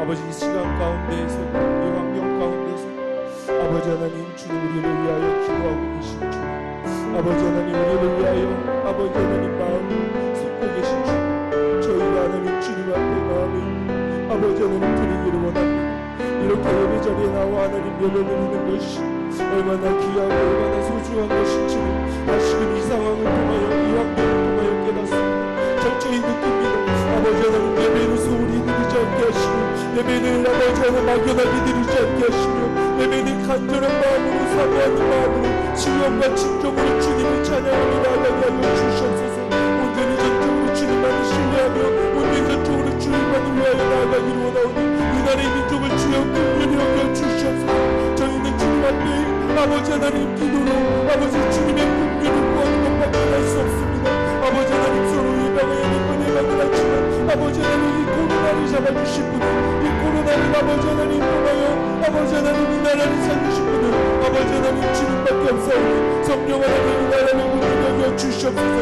아버지 이 시간 가운데에서 이 환경 가운데서 아버지 하나님 주님 우리를 위하여 기도하고 계신 주 아버지 하나님 우리를 위하여 아버지 하나님 마음을 쏟고 계신 주 저희가 하나님 주님 앞에 마음을 아버지 하나님 드리기를 원합니다. 이렇게 예배 자리에 나와 하나님 예배를 드리는 것이 얼마나 귀하고 얼마나 소중한 것인지를 다시금 이 상황을 통하여 이 환경을 통하여 깨닫습니다. 철저히 느낍니다. 아버지 하나님 예배를 소홀히 드리지 않게 하시고 예배를 아버지 하나님 막연하게 드리지 않게 하시며 예배를 간절한 마음으로 사모하는 마음으로 신령과 진정으로 주님을 찬양하며 나아가게 하여 주시옵소서. 온전히 전적으로 주님만을 신뢰하며 온전히 전적으로 주님만을 위하여 나아가기를 원하오니 이 나라의 민족을 주여 긍휼히 여겨 주시옵소서. 저희는 주님 앞에 아버지 하나님 기도로 아버지 주님의 긍휼을 구하는 것밖에 할 수 없습니다. 아버지 하나님 서로 예방해야 될 예방을 하지만 아버지 하나님 이 코로나를 잡아주실 분은 이 코로나를 아버지 하나님 통하여 아버지 하나님 이 나라를 살리실 분은 아버지 하나님 주님밖에 없사오니 성령 하나님 이 나라를 긍휼히 여겨 주시옵소서.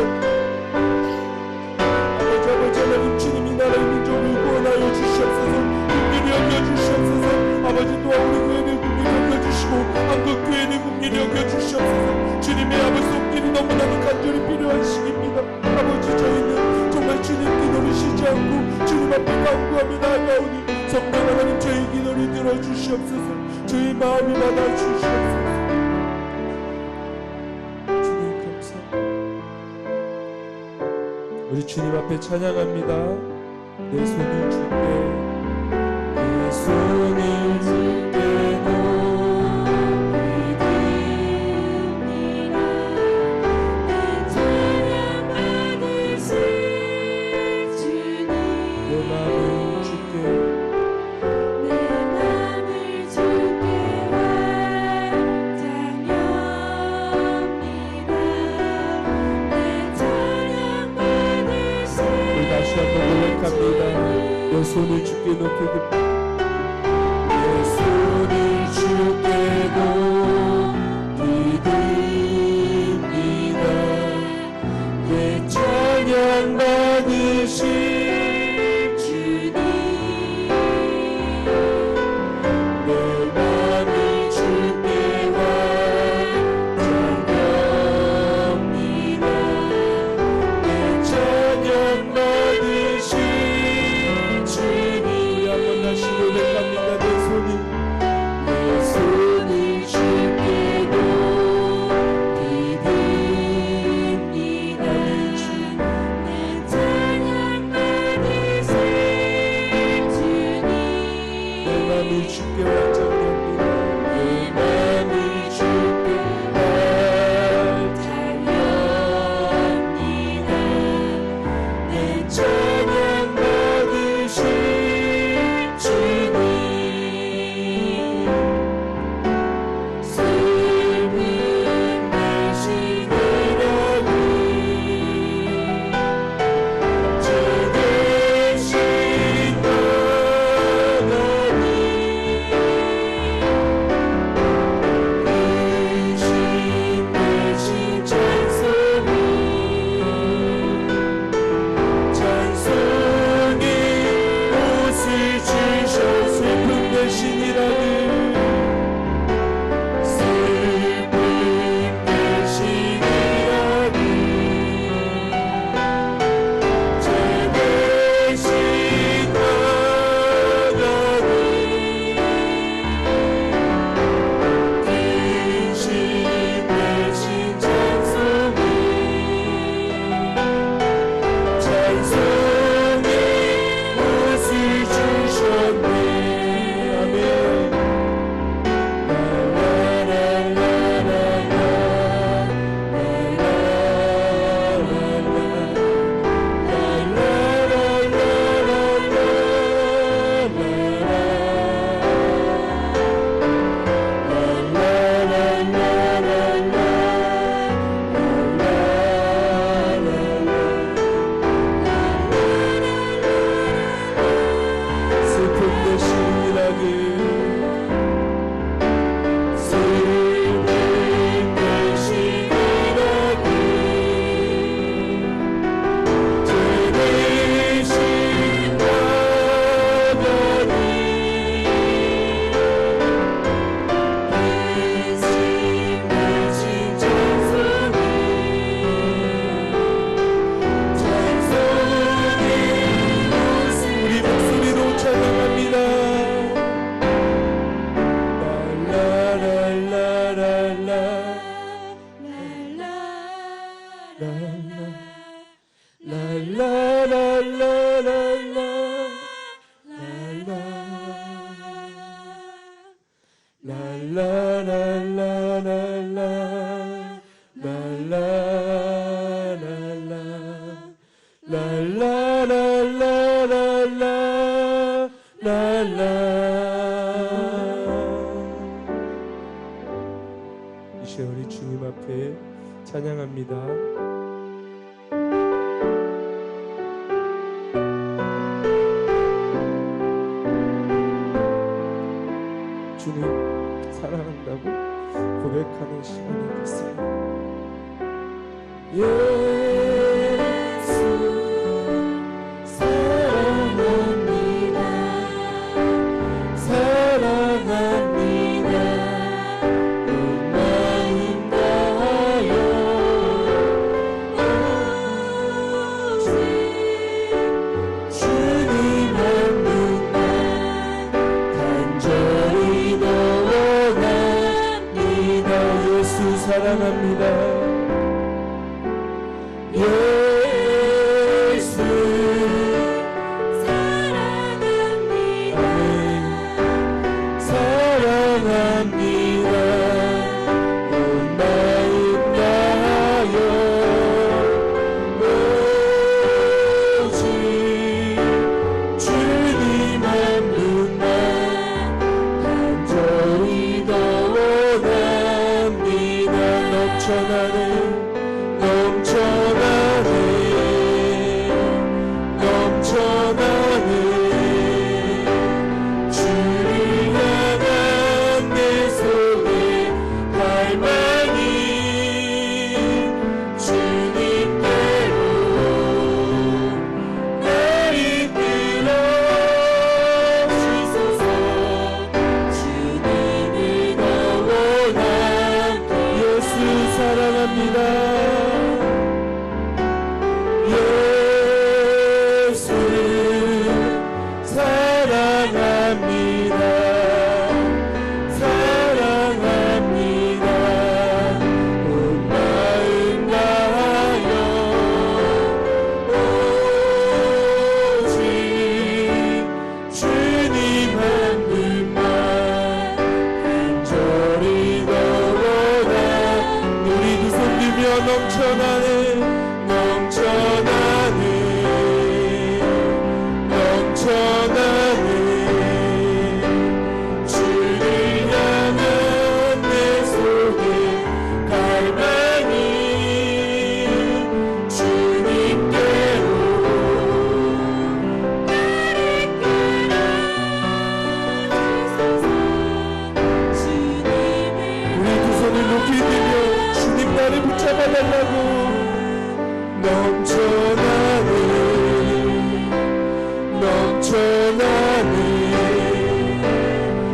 아버지 하나님 주님 이 나라의 민족을 구원하여 주시옵소서. 긍휼히 여겨 주시옵소서. 아버지 또한 우리 교회를 긍휼히 여겨 주시고 한국 교회를 긍휼히 여겨 주시옵소서. 주님의 아버지 손길이 너무나도 간절히 필요한 시기입니다. 아버지 저희는 정말 주님 기도를 쉬지 않고 주님 앞에 간구하며 나아가오니 성령 하나님 저희 기도를 들어주시옵소서. 저희 마음을 받아주시옵소서. 주님 감사합니다. 우리 주님 앞에 찬양합니다. 내 손을 줄게 내 손을 줄게 내 손을 주께 높이겠다. 내 손을 주께 높이겠습니다. 내 찬양 받으신 주님 내 맘을 주께 완전합니다. 내 찬양 받으신 고백합니다. 내 손을 주께 높이겠습니다. 내 찬양 받으신 주님 내 맘을 주께 완전합니다. 내 맘을 주께 완전합니다. 내 찬양 받으신 주 랄랄라 랄라. 이 시간 우리 주님 앞에 찬양합니다. 주님 사랑한다고 고백하는 시간이 됐습니다. 예수 사랑합니다. 사랑합니다. 온 마음 다하여 오직 주님 한 분만 간절히 더 원합니다. 예수 사랑합니다. 예수 사랑합니다. 사랑합니다. 온 마음 다하여 오직 주님 한 분만 간절히 더 원합니다. 넘쳐나는 주를 향한 내 속에 갈망이 주님께로 날 이끌어 주소서. 주님을 더 원합니다. 예수 사랑합니다. 사랑합니다. 사랑합니다. 온 마음 다하여 오직 주님 한 분만 간절히 더 원하. 우리 두 손 들며 넘쳐나는 주를 향한 내 속에 갈망이 주님께로 날 이끌어 주소서. 우리 두 손을 높이 들며 주님 나를 붙잡아달라고. 넘쳐나는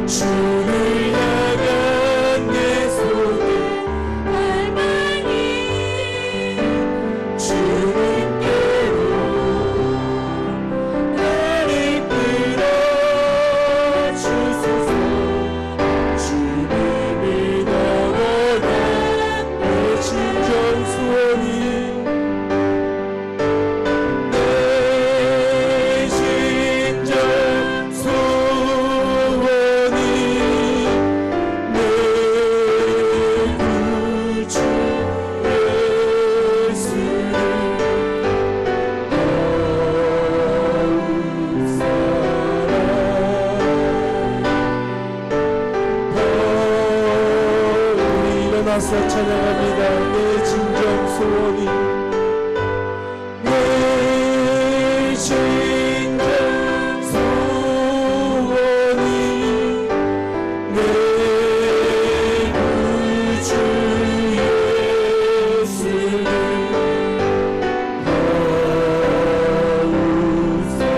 주를 향한 내 속에 갈망이 주님께로 날 이끌어 주소서. 주님을 더 원한 내 진정 소원이 찬양합니다. 내 진정 소원이 내 진정 소원이 내 구주 예수를 더욱 사랑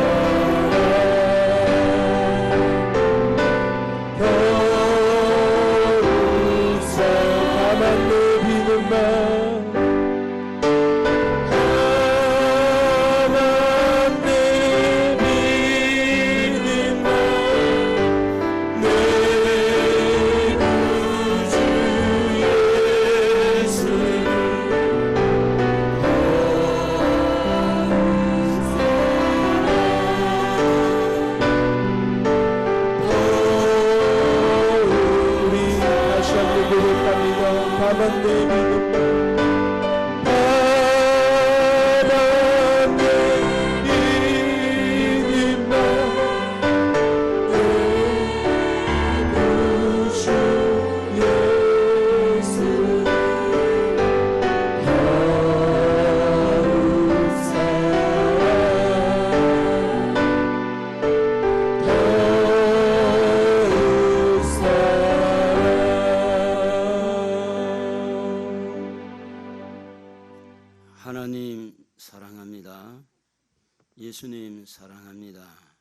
사랑합니다.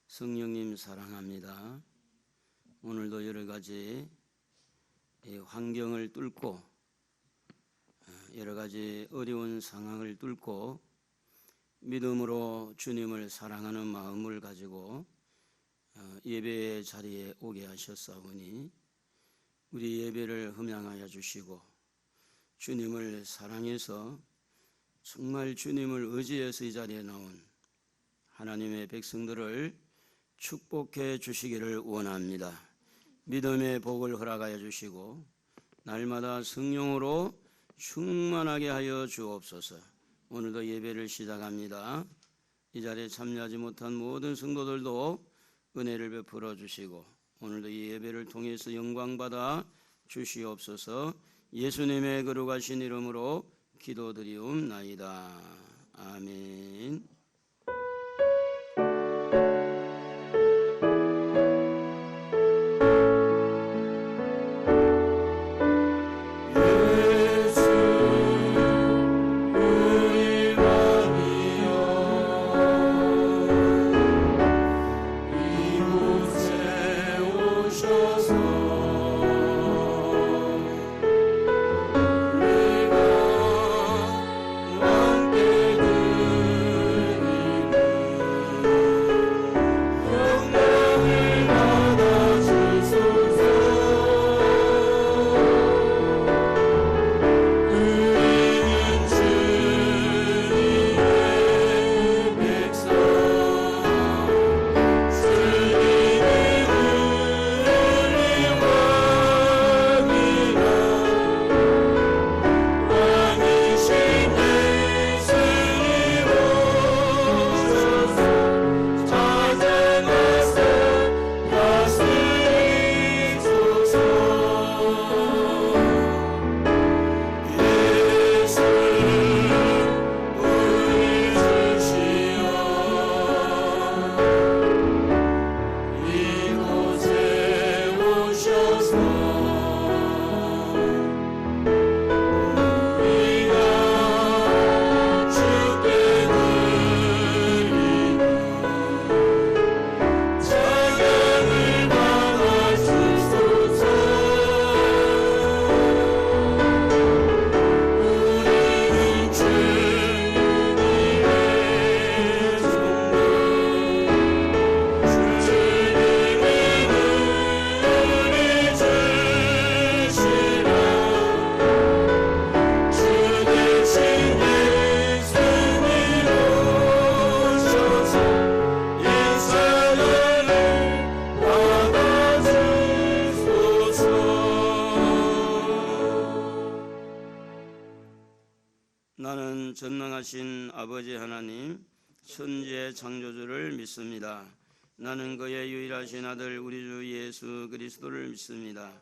성령님 사랑합니다. 오늘도 여러 가지 환경을 뚫고 여러 가지 어려운 상황을 뚫고 믿음으로 주님을 사랑하는 마음을 가지고 예배의 자리에 오게 하셨사오니 우리 예배를 흠양하여 주시고 주님을 사랑해서 정말 주님을 의지해서 이 자리에 나온 하나님의 백성들을 축복해 주시기를 원합니다. 믿음의 복을 허락하여 주시고 날마다 성령으로 충만하게 하여 주옵소서. 오늘도 예배를 시작합니다. 이 자리에 참여하지 못한 모든 성도들도 은혜를 베풀어 주시고 오늘도 이 예배를 통해서 영광받아 주시옵소서. 예수님의 거룩하신 이름으로 기도드리옵나이다. 아멘. 나는 전능하신 아버지 하나님 천지의 창조주를 믿습니다. 나는 그의 유일하신 아들 우리 주 예수 그리스도를 믿습니다.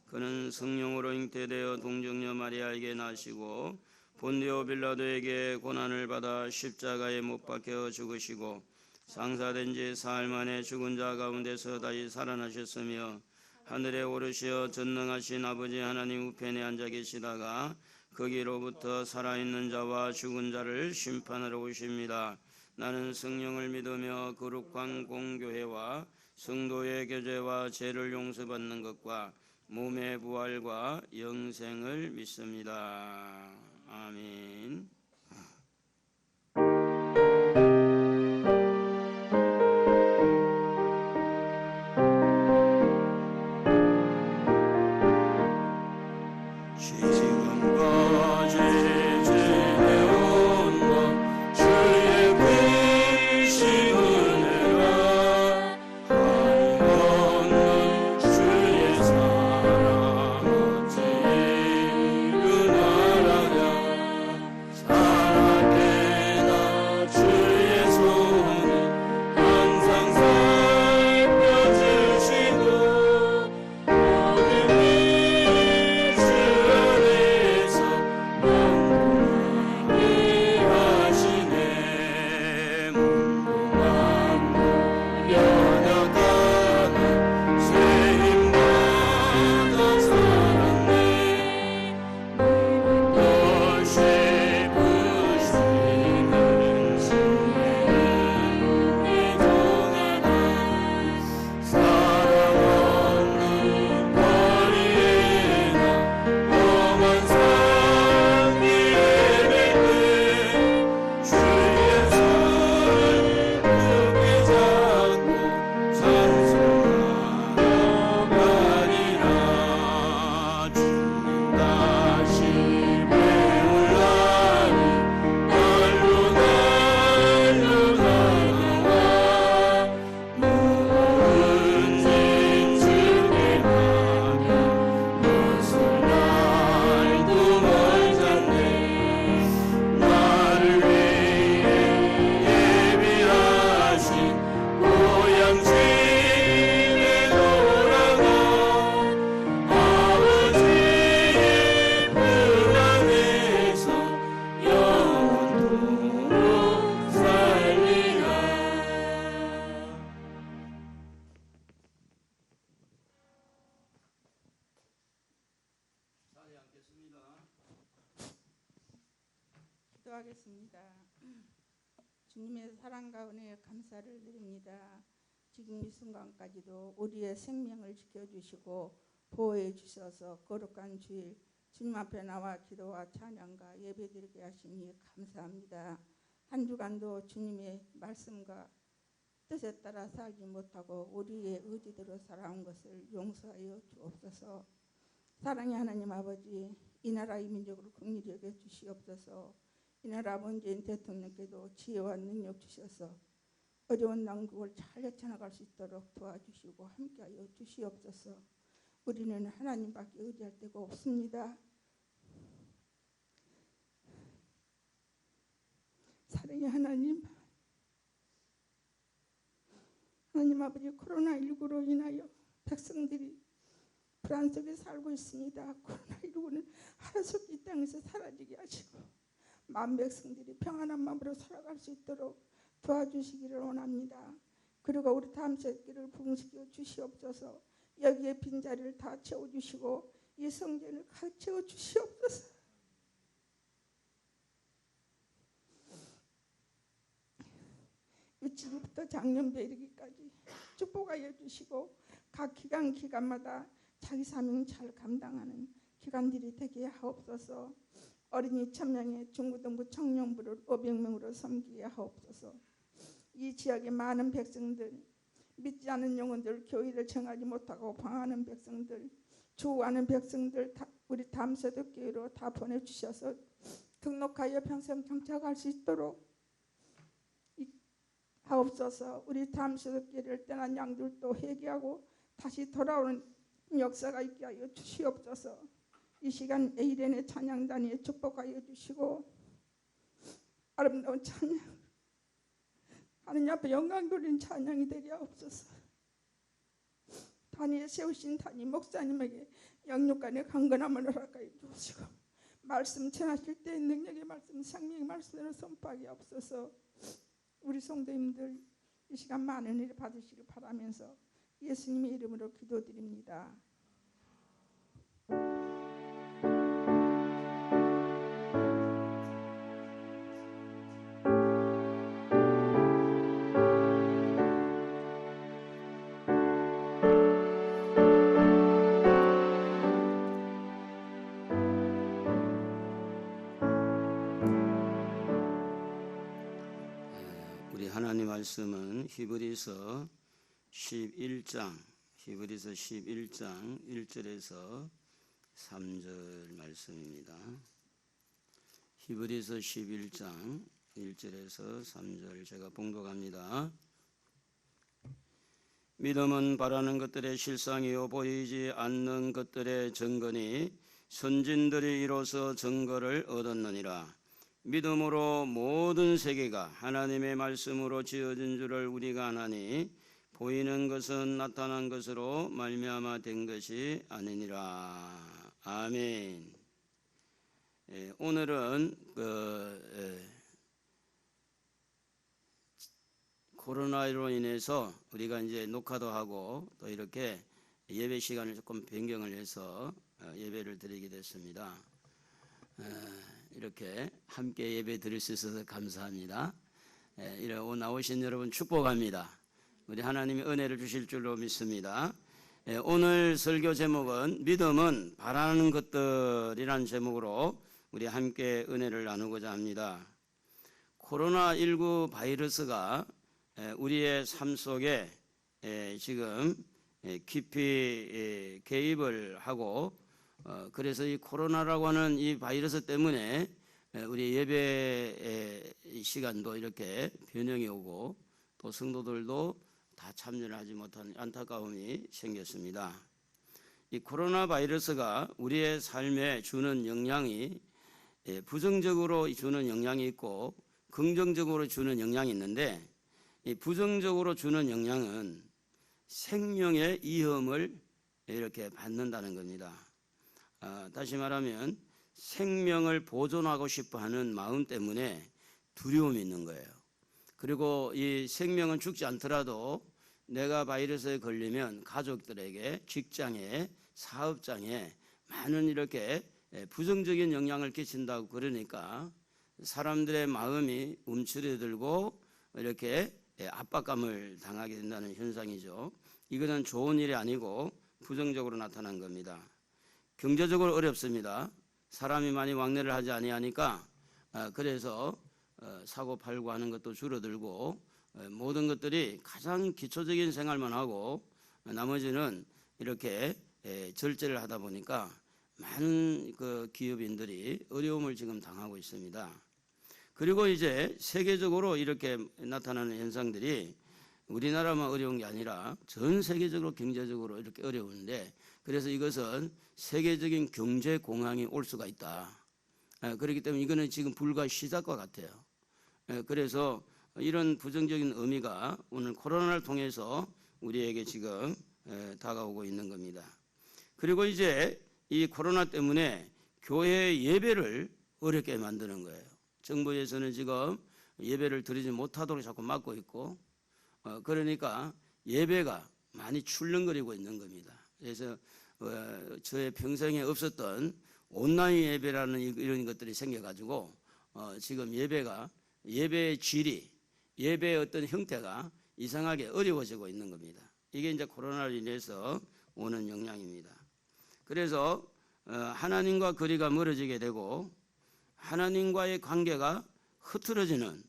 그는 성령으로 잉태되어 동정녀 마리아에게 나시고 본디오 빌라도에게 고난을 받아 십자가에 못 박혀 죽으시고 장사된 지 사흘 만에 죽은 자 가운데서 다시 살아나셨으며 하늘에 오르시어 전능하신 아버지 하나님 우편에 앉아 계시다가 거기로부터 살아있는 자와 죽은 자를 심판하러 오십니다. 나는 성령을 믿으며 거룩한 공교회와 성도의 교제와 죄를 용서받는 것과 몸의 부활과 영생을 믿습니다. 아멘. 사 기도하겠습니다. 주님의 사랑과 은혜에 감사를 드립니다. 지금 이 순간까지도 우리의 생명을 지켜주시고 보호해 주셔서 거룩한 주일 주님 앞에 나와 기도와 찬양과 예배드리게 하시니 감사합니다. 한 주간도 주님의 말씀과 뜻에 따라 살지 못하고 우리의 의지대로 살아온 것을 용서하여 주옵소서. 사랑의 하나님 아버지, 이 나라 이 민족을 긍휼히 여겨 주시옵소서. 이 나라 문재인 대통령께도 지혜와 능력 주셔서 어려운 난국을 잘 헤쳐나갈 수 있도록 도와주시고 함께하여 주시옵소서. 우리는 하나님밖에 의지할 데가 없습니다. 사랑의 하나님 아버지, 코로나19로 인하여 백성들이 불안 속에 살고 있습니다. 코로나19는 하루속히 이 땅에서 사라지게 하시고 만 백성들이 평안한 마음으로 살아갈 수 있도록 도와주시기를 원합니다. 그리고 우리 다음 새끼를 부흥시켜 주시옵소서. 여기에 빈자리를 다 채워주시고 이 성전을 가득 채워주시옵소서. 유치부터 작년배 이르기까지 축복하여 주시고 각 기간마다 자기 사명 잘 감당하는 기관들이 되게 하옵소서. 어린이 1000명의 중고등부 청년부를 500명으로 섬기게 하옵소서. 이 지역의 많은 백성들, 믿지 않는 영혼들, 교회를 정하지 못하고 방황하는 백성들, 주구하는 백성들 우리 담세덕교회로 다 보내주셔서 등록하여 평생 정착할 수 있도록 하옵소서. 우리 담세덕교회를 떠난 양들도 회개하고 다시 돌아오는 역사가 있게 하여 주시옵소서. 이 시간 에이렌의 찬양단에 축복하여 주시고 아름다운 찬양, 하느님 앞에 영광 돌리는 찬양이 되게 하옵소서. 단위에 세우신 단위 목사님에게 영육간의 강건함을 허락하여 주시고 말씀 전하실 때 능력의 말씀, 생명의 말씀으로 선포하게 하옵소서. 우리 성도님들 이 시간 많은 일 받으시길 바라면서 예수님의 이름으로 기도드립니다. 우리 하나님 말씀은 히브리서 11장 1절에서 3절 말씀입니다. 히브리서 11장 1절에서 3절 제가 봉독합니다. 믿음은 바라는 것들의 실상이요 보이지 않는 것들의 증거니 선진들이 이로써 증거를 얻었느니라. 믿음으로 모든 세계가 하나님의 말씀으로 지어진 줄을 우리가 아나니 보이는 것은 나타난 것으로 말미암아 된 것이 아니니라. 아멘. 오늘은 코로나로 인해서 우리가 이제 녹화도 하고 또 이렇게 예배 시간을 조금 변경을 해서 예배를 드리게 됐습니다. 이렇게 함께 예배 드릴 수 있어서 감사합니다. 이러고 나오신 여러분 축복합니다. 우리 하나님이 은혜를 주실 줄로 믿습니다. 오늘 설교 제목은 믿음은 바라는 것들이라는 제목으로 우리 함께 은혜를 나누고자 합니다. 코로나19 바이러스가 우리의 삶 속에 지금 깊이 개입을 하고 그래서 이 코로나라고 하는 이 바이러스 때문에 우리 예배 시간도 이렇게 변형이 오고 또 성도들도 다 참여를 하지 못한 안타까움이 생겼습니다. 이 코로나 바이러스가 우리의 삶에 주는 영향이 부정적으로 주는 영향이 있고 긍정적으로 주는 영향이 있는데 이 부정적으로 주는 영향은 생명의 위험을 이렇게 받는다는 겁니다. 다시 말하면 생명을 보존하고 싶어하는 마음 때문에 두려움이 있는 거예요. 그리고 이 생명은 죽지 않더라도 내가 바이러스에 걸리면 가족들에게, 직장에, 사업장에 많은 이렇게 부정적인 영향을 끼친다고 그러니까 사람들의 마음이 움츠러들고 이렇게 압박감을 당하게 된다는 현상이죠. 이것은 좋은 일이 아니고 부정적으로 나타난 겁니다. 경제적으로 어렵습니다. 사람이 많이 왕래를 하지 아니하니까 그래서 사고 팔고 하는 것도 줄어들고 모든 것들이 가장 기초적인 생활만 하고 나머지는 이렇게 절제를 하다 보니까 많은 그 기업인들이 어려움을 지금 당하고 있습니다. 그리고 이제 세계적으로 이렇게 나타나는 현상들이 우리나라만 어려운 게 아니라 전 세계적으로 경제적으로 이렇게 어려운데, 그래서 이것은 세계적인 경제 공황이 올 수가 있다. 그렇기 때문에 이거는 지금 불과 시작과 같아요. 그래서 이런 부정적인 의미가 오늘 코로나를 통해서 우리에게 지금 다가오고 있는 겁니다. 그리고 이제 이 코로나 때문에 교회 예배를 어렵게 만드는 거예요. 정부에서는 지금 예배를 드리지 못하도록 자꾸 막고 있고, 그러니까 예배가 많이 출렁거리고 있는 겁니다. 그래서 저의 평생에 없었던 온라인 예배라는 이런 것들이 생겨가지고 지금 예배의 질이, 예배의 어떤 형태가 이상하게 어려워지고 있는 겁니다. 이게 이제 코로나로 인해서 오는 영향입니다. 그래서 하나님과 거리가 멀어지게 되고 하나님과의 관계가 흐트러지는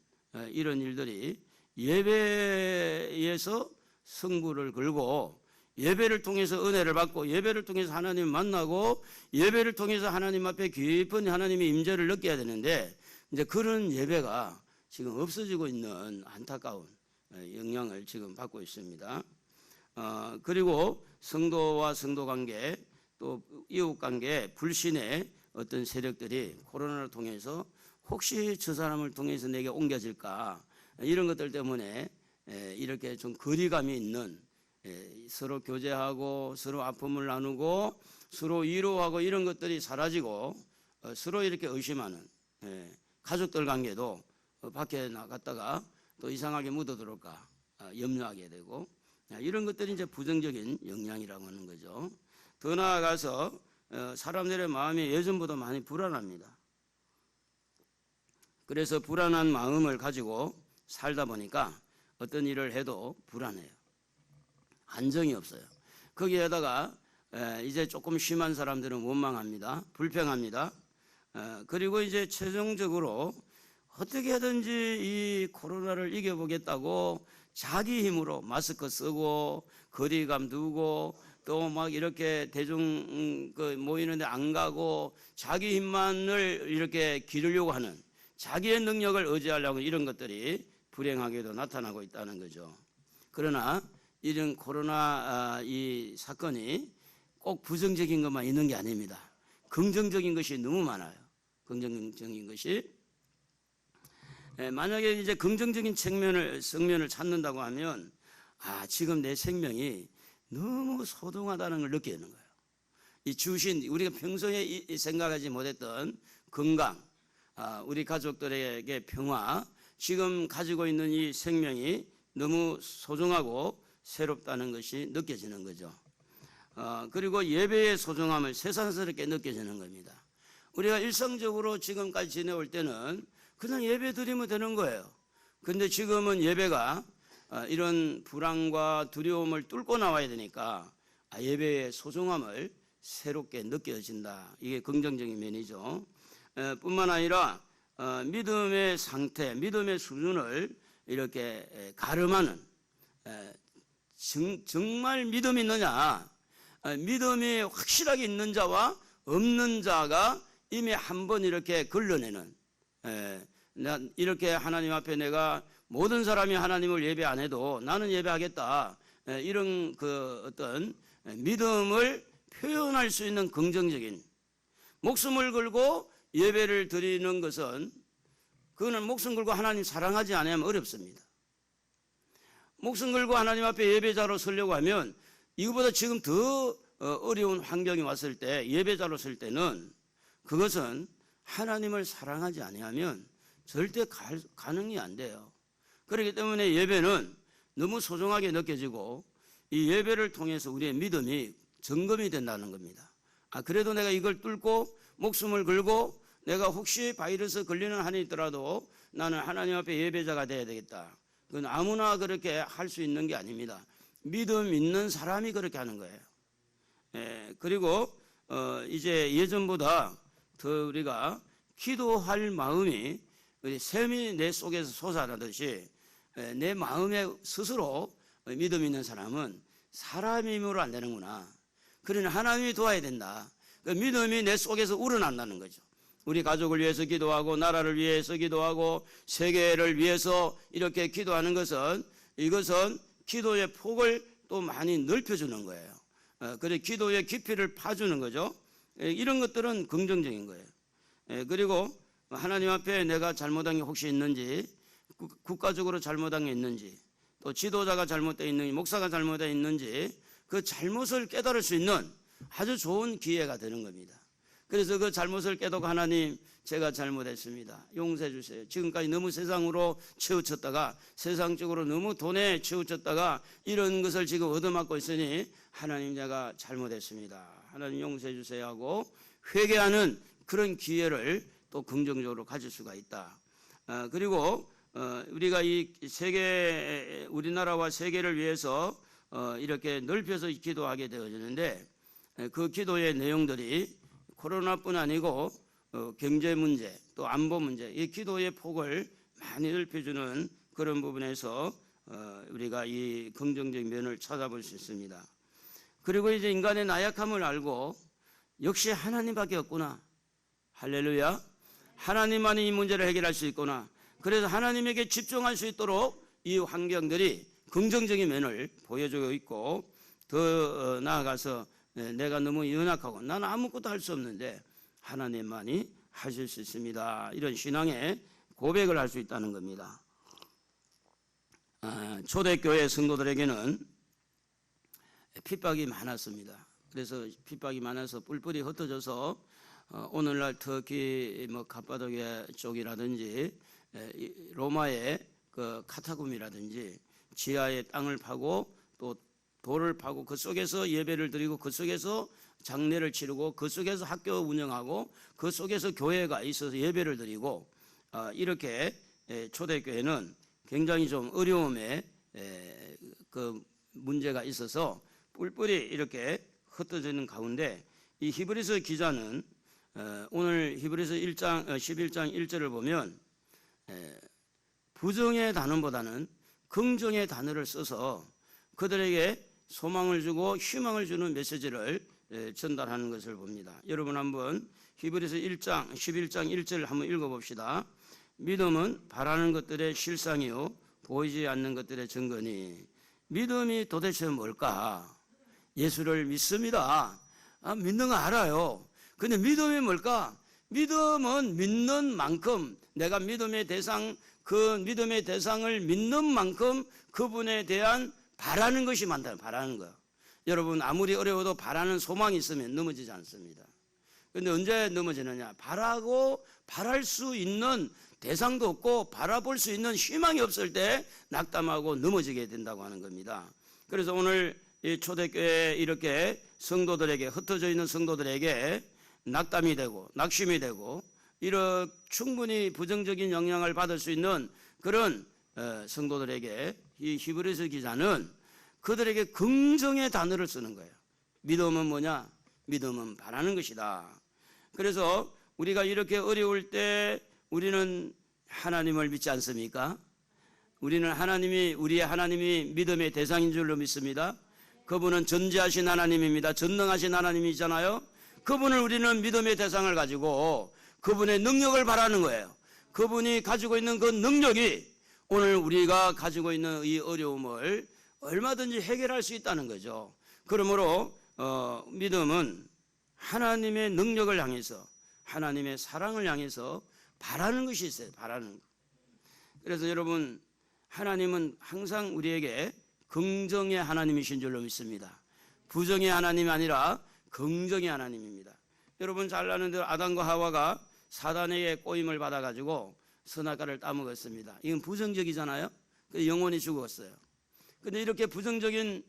이런 일들이 예배에서 승부를 걸고, 예배를 통해서 은혜를 받고 예배를 통해서 하나님을 만나고 예배를 통해서 하나님 앞에 깊은 하나님의 임재를 느껴야 되는데, 이제 그런 예배가 지금 없어지고 있는 안타까운 영향을 지금 받고 있습니다. 그리고 성도와 성도 관계, 또 이웃 관계, 불신의 어떤 세력들이 코로나를 통해서 혹시 저 사람을 통해서 내게 옮겨질까, 이런 것들 때문에 이렇게 좀 거리감이 있는, 서로 교제하고 서로 아픔을 나누고 서로 위로하고 이런 것들이 사라지고 서로 이렇게 의심하는, 가족들 관계도 밖에 나갔다가 또 이상하게 묻어들어올까 염려하게 되고, 이런 것들이 이제 부정적인 영향이라고 하는 거죠. 더 나아가서 사람들의 마음이 예전보다 많이 불안합니다. 그래서 불안한 마음을 가지고 살다 보니까 어떤 일을 해도 불안해요. 안정이 없어요. 거기에다가 이제 조금 심한 사람들은 원망합니다. 불평합니다. 그리고 이제 최종적으로 어떻게 하든지 이 코로나를 이겨보겠다고 자기 힘으로 마스크 쓰고 거리감 두고 또 막 이렇게 대중 모이는데 안 가고 자기 힘만을 이렇게 기르려고 하는, 자기의 능력을 의지하려고 이런 것들이 불행하게도 나타나고 있다는 거죠. 그러나 이런 코로나 이 사건이 꼭 부정적인 것만 있는 게 아닙니다. 긍정적인 것이 너무 많아요. 긍정적인 것이. 만약에 이제 긍정적인 측면을 찾는다고 하면, 지금 내 생명이 너무 소중하다는 걸 느끼는 거예요. 이 주신, 우리가 평소에 생각하지 못했던 건강, 우리 가족들에게 평화, 지금 가지고 있는 이 생명이 너무 소중하고 새롭다는 것이 느껴지는 거죠. 그리고 예배의 소중함을 새삼스럽게 느껴지는 겁니다. 우리가 일상적으로 지금까지 지내올 때는 그냥 예배 드리면 되는 거예요. 근데 지금은 예배가 이런 불안과 두려움을 뚫고 나와야 되니까 예배의 소중함을 새롭게 느껴진다. 이게 긍정적인 면이죠. 뿐만 아니라 믿음의 상태, 믿음의 수준을 이렇게 가름하는, 정말 믿음이 있느냐, 믿음이 확실하게 있는 자와 없는 자가 이미 한번 이렇게 걸러내는, 이렇게 하나님 앞에 내가 모든 사람이 하나님을 예배 안 해도 나는 예배하겠다, 이런 그 어떤 믿음을 표현할 수 있는 긍정적인, 목숨을 걸고 예배를 드리는 것은, 그거는 목숨 걸고 하나님 사랑하지 않으면 어렵습니다. 목숨 걸고 하나님 앞에 예배자로 서려고 하면, 이거보다 지금 더 어려운 환경이 왔을 때 예배자로 설 때는 그것은 하나님을 사랑하지 아니하면 절대 가능이 안 돼요. 그렇기 때문에 예배는 너무 소중하게 느껴지고, 이 예배를 통해서 우리의 믿음이 점검이 된다는 겁니다. 그래도 내가 이걸 뚫고 목숨을 걸고 내가 혹시 바이러스 걸리는 한이 있더라도 나는 하나님 앞에 예배자가 돼야 되겠다. 그건 아무나 그렇게 할 수 있는 게 아닙니다. 믿음 있는 사람이 그렇게 하는 거예요. 그리고 이제 예전보다 더 우리가 기도할 마음이 샘이 내 속에서 솟아나듯이 내 마음에 스스로 믿음 있는 사람은 사람의 힘으로 안 되는구나. 그러니 하나님이 도와야 된다. 그 믿음이 내 속에서 우러난다는 거죠. 우리 가족을 위해서 기도하고 나라를 위해서 기도하고 세계를 위해서 이렇게 기도하는 것은 이것은 기도의 폭을 또 많이 넓혀주는 거예요. 그래 기도의 깊이를 파주는 거죠. 이런 것들은 긍정적인 거예요. 그리고 하나님 앞에 내가 잘못한 게 혹시 있는지, 국가적으로 잘못한 게 있는지, 또 지도자가 잘못되어 있는지, 목사가 잘못되어 있는지 그 잘못을 깨달을 수 있는 아주 좋은 기회가 되는 겁니다. 그래서 그 잘못을 깨닫고 하나님 제가 잘못했습니다. 용서해 주세요. 지금까지 너무 세상으로 치우쳤다가 세상적으로 너무 돈에 치우쳤다가 이런 것을 지금 얻어맞고 있으니 하나님 제가 잘못했습니다. 하나님 용서해 주세요 하고 회개하는 그런 기회를 또 긍정적으로 가질 수가 있다. 그리고 우리가 이 세계 우리나라와 세계를 위해서 이렇게 넓혀서 기도하게 되어지는데 그 기도의 내용들이 코로나뿐 아니고 경제 문제 또 안보 문제 이 기도의 폭을 많이 넓혀주는 그런 부분에서 우리가 이 긍정적인 면을 찾아볼 수 있습니다. 그리고 이제 인간의 나약함을 알고 역시 하나님밖에 없구나. 할렐루야. 하나님만이 이 문제를 해결할 수 있구나. 그래서 하나님에게 집중할 수 있도록 이 환경들이 긍정적인 면을 보여주고 있고 더 나아가서 내가 너무 연약하고 나는 아무것도 할 수 없는데 하나님만이 하실 수 있습니다. 이런 신앙의 고백을 할 수 있다는 겁니다. 초대교회 성도들에게는 핍박이 많았습니다. 그래서 핍박이 많아서 뿔뿔이 흩어져서 오늘날 특히 갑바도기아 쪽이라든지 로마의 그 카타콤이라든지 지하의 땅을 파고 또 돌을 파고 그 속에서 예배를 드리고 그 속에서 장례를 치르고 그 속에서 학교 운영하고 그 속에서 교회가 있어서 예배를 드리고 이렇게 초대교회는 굉장히 좀 어려움에 그 문제가 있어서 뿔뿔이 이렇게 흩어지는 가운데 이 히브리서 기자는 오늘 히브리서 11장 1절을 보면 부정의 단어보다는 긍정의 단어를 써서 그들에게 소망을 주고 희망을 주는 메시지를 전달하는 것을 봅니다. 여러분 한번 히브리서 11장 1절을 한번 읽어봅시다. 믿음은 바라는 것들의 실상이요 보이지 않는 것들의 증거니. 믿음이 도대체 뭘까? 예수를 믿습니다. 믿는 거 알아요. 근데 믿음이 뭘까? 믿음은 믿는 만큼 내가 믿음의 대상 그 믿음의 대상을 믿는 만큼 그분에 대한 바라는 것이 많다. 바라는 거. 여러분 아무리 어려워도 바라는 소망이 있으면 넘어지지 않습니다. 그런데 언제 넘어지느냐? 바라고 바랄 수 있는 대상도 없고 바라볼 수 있는 희망이 없을 때 낙담하고 넘어지게 된다고 하는 겁니다. 그래서 오늘 이 초대교회 이렇게 성도들에게 흩어져 있는 성도들에게 낙담이 되고 낙심이 되고 이런 충분히 부정적인 영향을 받을 수 있는 그런 성도들에게 이 히브리서 기자는 그들에게 긍정의 단어를 쓰는 거예요. 믿음은 뭐냐? 믿음은 바라는 것이다. 그래서 우리가 이렇게 어려울 때 우리는 하나님을 믿지 않습니까? 우리는 우리의 하나님이 믿음의 대상인 줄로 믿습니다. 그분은 전지하신 하나님입니다. 전능하신 하나님이잖아요. 그분을 우리는 믿음의 대상을 가지고 그분의 능력을 바라는 거예요. 그분이 가지고 있는 그 능력이 오늘 우리가 가지고 있는 이 어려움을 얼마든지 해결할 수 있다는 거죠. 그러므로 믿음은 하나님의 능력을 향해서 하나님의 사랑을 향해서 바라는 것이 있어요. 바라는 것. 그래서 여러분 하나님은 항상 우리에게 긍정의 하나님이신 줄로 믿습니다. 부정의 하나님이 아니라 긍정의 하나님입니다. 여러분 잘 아는 대로 아담과 하와가 사단에게 꼬임을 받아가지고 선악과를 따먹었습니다. 이건 부정적이잖아요. 영혼이 죽었어요. 그런데 이렇게 부정적인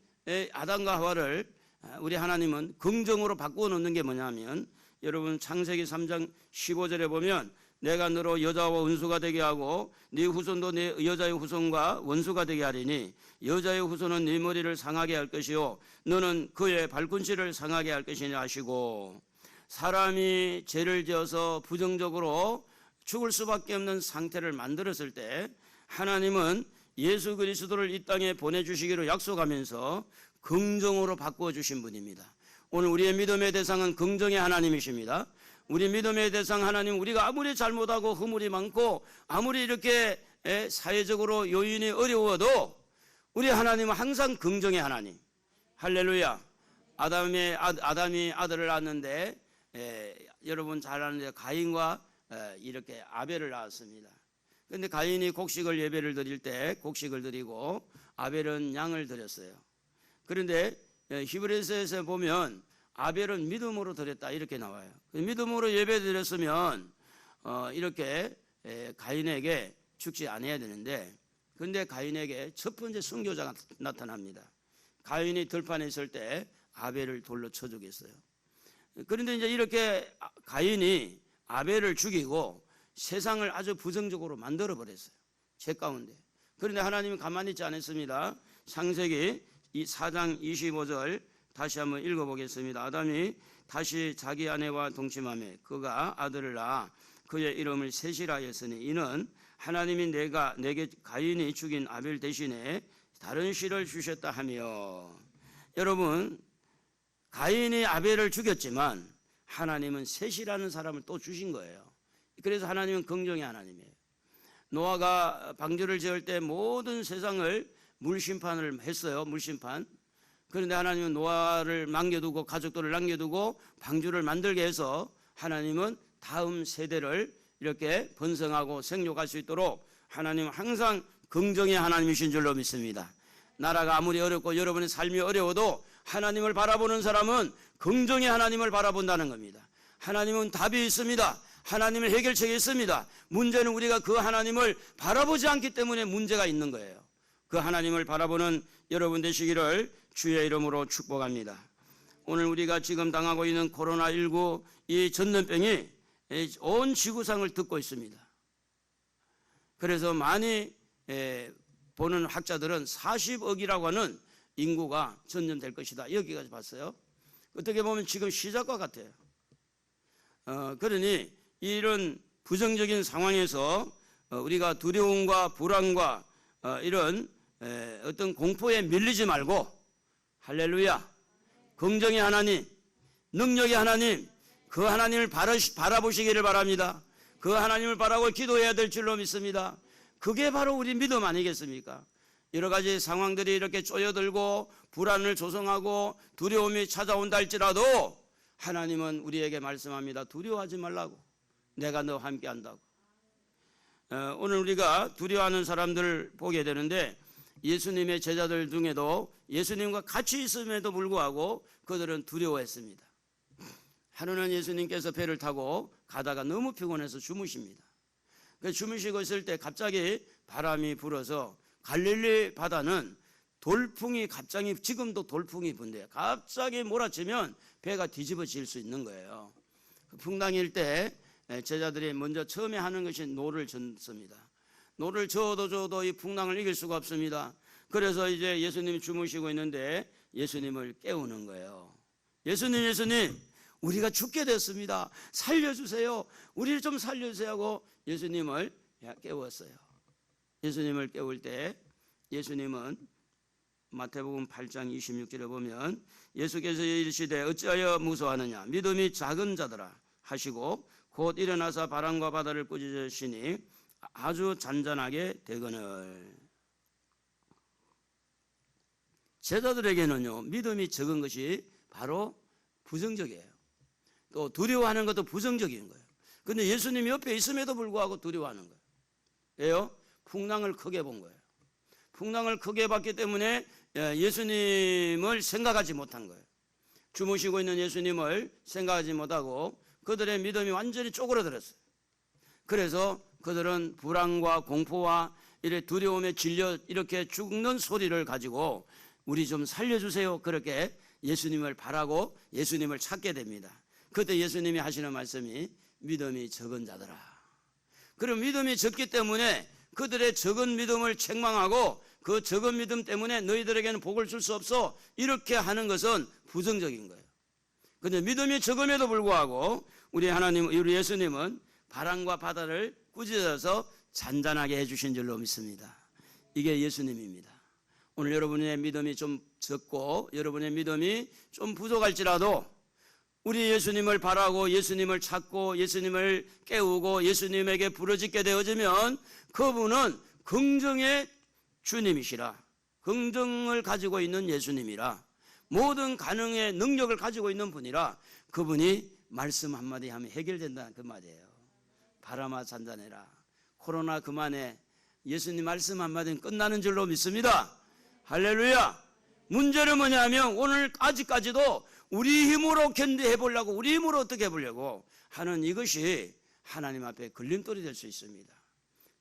아담과 하와를 우리 하나님은 긍정으로 바꾸어 놓는 게 뭐냐면 여러분 창세기 3장 15절에 보면 내가 너로 여자와 원수가 되게 하고 네 후손도 네 여자의 후손과 원수가 되게 하리니 여자의 후손은 네 머리를 상하게 할 것이요 너는 그의 발꿈치를 상하게 할 것이니 하시고, 사람이 죄를 지어서 부정적으로 죽을 수밖에 없는 상태를 만들었을 때 하나님은 예수 그리스도를 이 땅에 보내주시기로 약속하면서 긍정으로 바꾸어 주신 분입니다. 오늘 우리의 믿음의 대상은 긍정의 하나님이십니다. 우리 믿음의 대상 하나님, 우리가 아무리 잘못하고 허물이 많고 아무리 이렇게 사회적으로 요인이 어려워도 우리 하나님은 항상 긍정의 하나님. 할렐루야. 아담이 아들을 낳았는데 여러분 잘 아는데 가인과 이렇게 아벨을 낳았습니다. 그런데 가인이 곡식을 예배를 드릴 때 곡식을 드리고 아벨은 양을 드렸어요. 그런데 히브리서에서 보면 아벨은 믿음으로 드렸다 이렇게 나와요. 믿음으로 예배 드렸으면 이렇게 가인에게 죽지 않아야 되는데, 그런데 가인에게 첫 번째 순교자가 나타납니다. 가인이 들판에 있을 때 아벨을 돌로 쳐 죽였어요. 그런데 이제 이렇게 가인이 아벨을 죽이고 세상을 아주 부정적으로 만들어 버렸어요. 죄 가운데. 그런데 하나님은 가만히 있지 않았습니다. 창세기 4장 25절 다시 한번 읽어보겠습니다. 아담이 다시 자기 아내와 동침하며 그가 아들을 낳아 그의 이름을 셋이라 하였으니 이는 하나님이 내게 가인이 죽인 아벨 대신에 다른 씨를 주셨다 하며. 여러분, 가인이 아벨을 죽였지만 하나님은 셋이라는 사람을 또 주신 거예요. 그래서 하나님은 긍정의 하나님이에요. 노아가 방주를 지을 때 모든 세상을 물심판을 했어요. 물심판. 그런데 하나님은 노아를 남겨두고 가족들을 남겨두고 방주를 만들게 해서 하나님은 다음 세대를 이렇게 번성하고 생육할 수 있도록 하나님은 항상 긍정의 하나님이신 줄로 믿습니다. 나라가 아무리 어렵고 여러분의 삶이 어려워도 하나님을 바라보는 사람은 긍정의 하나님을 바라본다는 겁니다. 하나님은 답이 있습니다. 하나님은 해결책이 있습니다. 문제는 우리가 그 하나님을 바라보지 않기 때문에 문제가 있는 거예요. 그 하나님을 바라보는 여러분 되시기를 주의 이름으로 축복합니다. 오늘 우리가 지금 당하고 있는 코로나19 이 전염병이 온 지구상을 덮고 있습니다. 그래서 많이 보는 학자들은 40억이라고 하는 인구가 전염될 것이다. 여기까지 봤어요. 어떻게 보면 지금 시작과 같아요. 그러니 이런 부정적인 상황에서 우리가 두려움과 불안과 이런 어떤 공포에 밀리지 말고 할렐루야, 긍정의 하나님, 능력의 하나님, 그 하나님을 바라보시기를 바랍니다. 그 하나님을 바라고 기도해야 될 줄로 믿습니다. 그게 바로 우리 믿음 아니겠습니까? 여러 가지 상황들이 이렇게 쪼여들고 불안을 조성하고 두려움이 찾아온다 할지라도 하나님은 우리에게 말씀합니다. 두려워하지 말라고. 내가 너와 함께 한다고. 오늘 우리가 두려워하는 사람들을 보게 되는데 예수님의 제자들 중에도 예수님과 같이 있음에도 불구하고 그들은 두려워했습니다. 하루는 예수님께서 배를 타고 가다가 너무 피곤해서 주무십니다. 주무시고 있을 때 갑자기 바람이 불어서 갈릴리 바다는 돌풍이 갑자기, 지금도 돌풍이 분대요. 갑자기 몰아치면 배가 뒤집어질 수 있는 거예요. 풍랑일 때 제자들이 먼저 처음에 하는 것이 노를 젓습니다. 노를 저어도 이 풍랑을 이길 수가 없습니다. 그래서 이제 예수님이 주무시고 있는데 예수님을 깨우는 거예요. 예수님, 우리가 죽게 됐습니다. 살려주세요. 우리를 좀 살려주세요 하고 예수님을 깨웠어요. 예수님을 깨울 때 예수님은 마태복음 8장 26절에 보면 예수께서 이르시되 어찌하여 무서워하느냐 믿음이 작은 자들아 하시고 곧 일어나서 바람과 바다를 꾸짖으시니 아주 잔잔하게 되거늘. 제자들에게는요 믿음이 적은 것이 바로 부정적이에요. 또 두려워하는 것도 부정적인 거예요. 그런데 예수님이 옆에 있음에도 불구하고 두려워하는 거예요. 왜요? 풍랑을 크게 본 거예요. 풍랑을 크게 봤기 때문에 예수님을 생각하지 못한 거예요. 주무시고 있는 예수님을 생각하지 못하고 그들의 믿음이 완전히 쪼그러들었어요. 그래서 그들은 불안과 공포와 이래 두려움에 질려 이렇게 죽는 소리를 가지고 우리 좀 살려주세요. 그렇게 예수님을 바라고 예수님을 찾게 됩니다. 그때 예수님이 하시는 말씀이 믿음이 적은 자들아. 그럼 믿음이 적기 때문에 그들의 적은 믿음을 책망하고 그 적은 믿음 때문에 너희들에게는 복을 줄 수 없어, 이렇게 하는 것은 부정적인 거예요. 그런데 믿음이 적음에도 불구하고 우리 하나님, 우리 예수님은 바람과 바다를 꾸짖어서 잔잔하게 해주신 줄로 믿습니다. 이게 예수님입니다. 오늘 여러분의 믿음이 좀 적고 여러분의 믿음이 좀 부족할지라도 우리 예수님을 바라고 예수님을 찾고 예수님을 깨우고 예수님에게 부르짖게 되어지면 그분은 긍정의 주님이시라, 긍정을 가지고 있는 예수님이라, 모든 가능의 능력을 가지고 있는 분이라, 그분이 말씀 한마디 하면 해결된다는 그 말이에요. 바람아 잔잔해라, 코로나 그만해, 예수님 말씀 한마디는 끝나는 줄로 믿습니다. 할렐루야. 문제는 뭐냐면 오늘 아직까지도 우리 힘으로 견디해 보려고, 우리 힘으로 어떻게 해보려고 하는 이것이 하나님 앞에 걸림돌이 될 수 있습니다.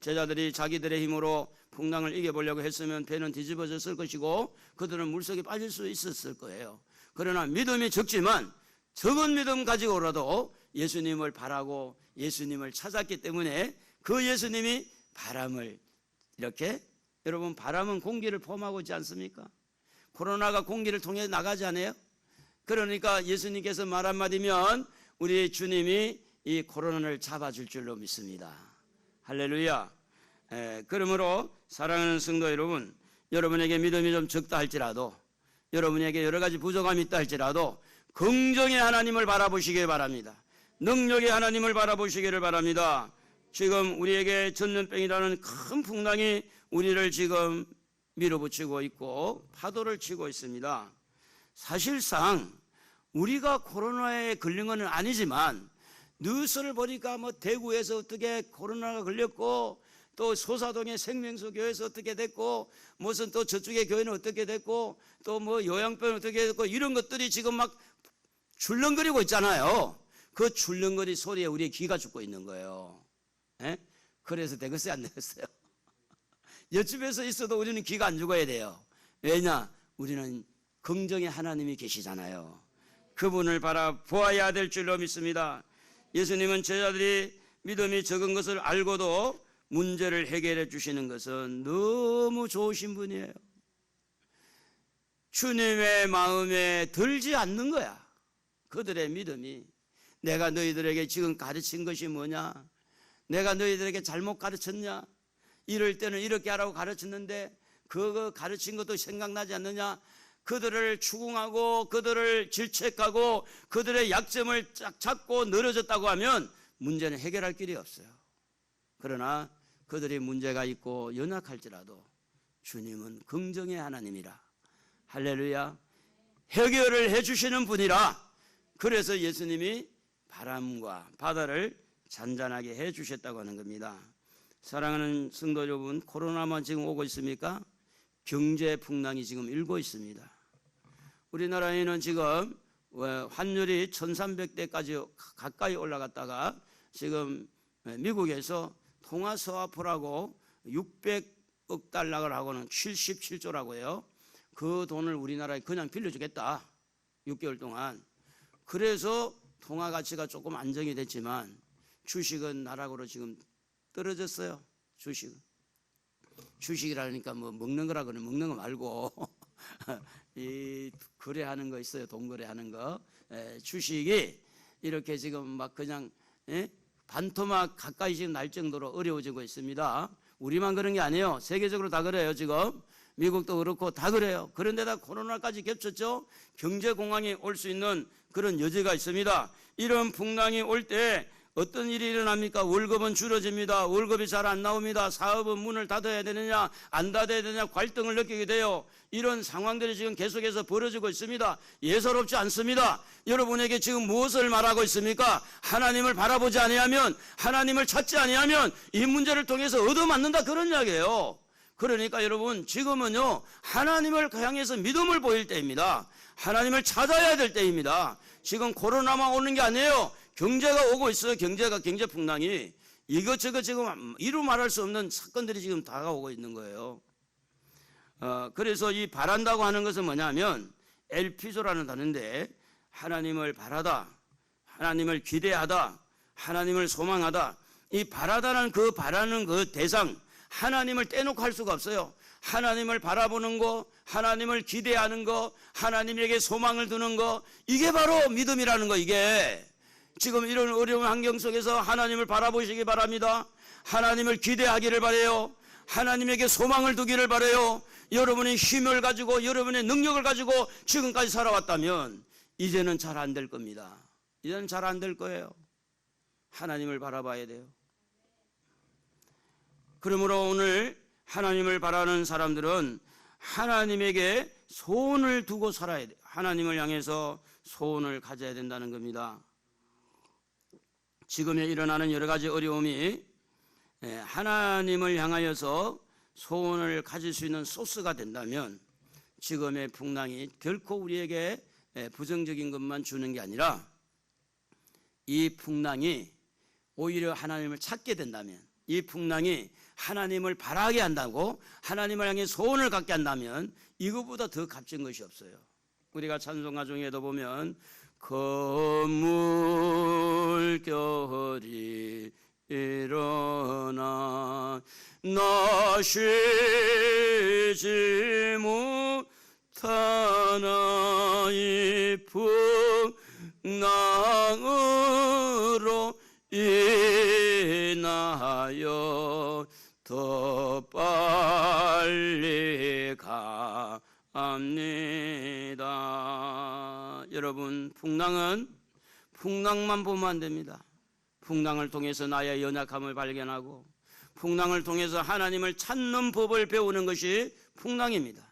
제자들이 자기들의 힘으로 풍랑을 이겨보려고 했으면 배는 뒤집어졌을 것이고 그들은 물속에 빠질 수 있었을 거예요. 그러나 믿음이 적지만 적은 믿음 가지고라도 예수님을 바라고 예수님을 찾았기 때문에 그 예수님이 바람을 이렇게, 여러분 바람은 공기를 포함하고 있지 않습니까? 코로나가 공기를 통해 나가지 않아요? 그러니까 예수님께서 말 한마디면 우리 주님이 이 코로나를 잡아줄 줄로 믿습니다. 할렐루야. 그러므로 사랑하는 성도 여러분, 여러분에게 믿음이 좀 적다 할지라도, 여러분에게 여러 가지 부족함이 있다 할지라도 긍정의 하나님을 바라보시길 바랍니다. 능력의 하나님을 바라보시기를 바랍니다. 지금 우리에게 전염병이라는 큰 풍랑이 우리를 지금 밀어붙이고 있고 파도를 치고 있습니다. 사실상 우리가 코로나에 걸린 건 아니지만 뉴스를 보니까 뭐 대구에서 어떻게 코로나가 걸렸고 또 소사동의 생명수 교회에서 어떻게 됐고 무슨 또 저쪽의 교회는 어떻게 됐고 또 뭐 요양병 어떻게 됐고 이런 것들이 지금 막 출렁거리고 있잖아요. 그 출렁거리 소리에 우리의 귀가 죽고 있는 거예요. 에? 그래서 되겠어요 안 되겠어요? 옆집에서 있어도 우리는 귀가 안 죽어야 돼요. 왜냐? 우리는 긍정의 하나님이 계시잖아요. 그분을 바라보아야 될 줄로 믿습니다. 예수님은 제자들이 믿음이 적은 것을 알고도 문제를 해결해 주시는 것은 너무 좋으신 분이에요. 주님의 마음에 들지 않는 거야. 그들의 믿음이. 내가 너희들에게 지금 가르친 것이 뭐냐? 내가 너희들에게 잘못 가르쳤냐? 이럴 때는 이렇게 하라고 가르쳤는데 그거 가르친 것도 생각나지 않느냐? 그들을 추궁하고 그들을 질책하고 그들의 약점을 쫙 잡고 늘어졌다고 하면 문제는 해결할 길이 없어요. 그러나 그들이 문제가 있고 연약할지라도 주님은 긍정의 하나님이라, 할렐루야, 해결을 해주시는 분이라, 그래서 예수님이 바람과 바다를 잔잔하게 해주셨다고 하는 겁니다. 사랑하는 성도 여러분, 코로나만 지금 오고 있습니까? 경제 풍랑이 지금 일고 있습니다. 우리나라에는 지금 환율이 1300대까지 가까이 올라갔다가 지금 미국에서 통화스와프라고 600억 달러를 하고는 77조라고 해요. 그 돈을 우리나라에 그냥 빌려주겠다, 6개월 동안. 그래서 통화 가치가 조금 안정이 됐지만 주식은 나락으로 지금 떨어졌어요. 주식이라니까 뭐 먹는 거라 그러면 먹는 거 말고 이 거래하는 거 있어요. 돈 거래하는 거. 주식이 이렇게 지금 막 그냥 반토막 가까이 지금 날 정도로 어려워지고 있습니다. 우리만 그런 게 아니에요. 세계적으로 다 그래요. 지금 미국도 그렇고 다 그래요. 그런데다 코로나까지 겹쳤죠. 경제 공황이 올 수 있는 그런 여지가 있습니다. 이런 풍랑이 올 때 어떤 일이 일어납니까? 월급은 줄어집니다. 월급이 잘 안 나옵니다. 사업은 문을 닫아야 되느냐 안 닫아야 되느냐 갈등을 느끼게 돼요. 이런 상황들이 지금 계속해서 벌어지고 있습니다. 예사롭지 않습니다. 여러분에게 지금 무엇을 말하고 있습니까? 하나님을 바라보지 아니하면, 하나님을 찾지 아니하면 이 문제를 통해서 얻어맞는다, 그런 이야기예요. 그러니까 여러분 지금은요 하나님을 향해서 믿음을 보일 때입니다. 하나님을 찾아야 될 때입니다. 지금 코로나만 오는 게 아니에요. 경제가 오고 있어요. 경제 풍랑이 이것저것 지금 이루 말할 수 없는 사건들이 지금 다가오고 있는 거예요. 그래서 이 바란다고 하는 것은 뭐냐면 엘피조라는 단어인데 하나님을 바라다, 하나님을 기대하다, 하나님을 소망하다. 이 바라다는 그 바라는 그 대상, 하나님을 떼놓고 할 수가 없어요. 하나님을 바라보는 거, 하나님을 기대하는 거, 하나님에게 소망을 두는 거, 이게 바로 믿음이라는 거. 이게 지금 이런 어려운 환경 속에서 하나님을 바라보시기 바랍니다. 하나님을 기대하기를 바라요. 하나님에게 소망을 두기를 바라요. 여러분의 힘을 가지고 여러분의 능력을 가지고 지금까지 살아왔다면 이제는 잘 안 될 겁니다. 이제는 잘 안 될 거예요. 하나님을 바라봐야 돼요. 그러므로 오늘 하나님을 바라는 사람들은 하나님에게 소원을 두고 살아야 돼요. 하나님을 향해서 소원을 가져야 된다는 겁니다. 지금에 일어나는 여러 가지 어려움이 하나님을 향하여서 소원을 가질 수 있는 소스가 된다면 지금의 풍랑이 결코 우리에게 부정적인 것만 주는 게 아니라 이 풍랑이 오히려 하나님을 찾게 된다면, 이 풍랑이 하나님을 바라게 한다고 하나님을 향해 소원을 갖게 한다면 이것보다 더 값진 것이 없어요. 우리가 찬송가 중에도 보면 거물결이 일어나 나 쉬지 못하나 이 풍랑으로 인하여 더 빨리 갑니다. 여러분, 풍랑만 보면 안 됩니다. 풍랑을 통해서 나의 연약함을 발견하고 풍랑을 통해서 하나님을 찾는 법을 배우는 것이 풍랑입니다.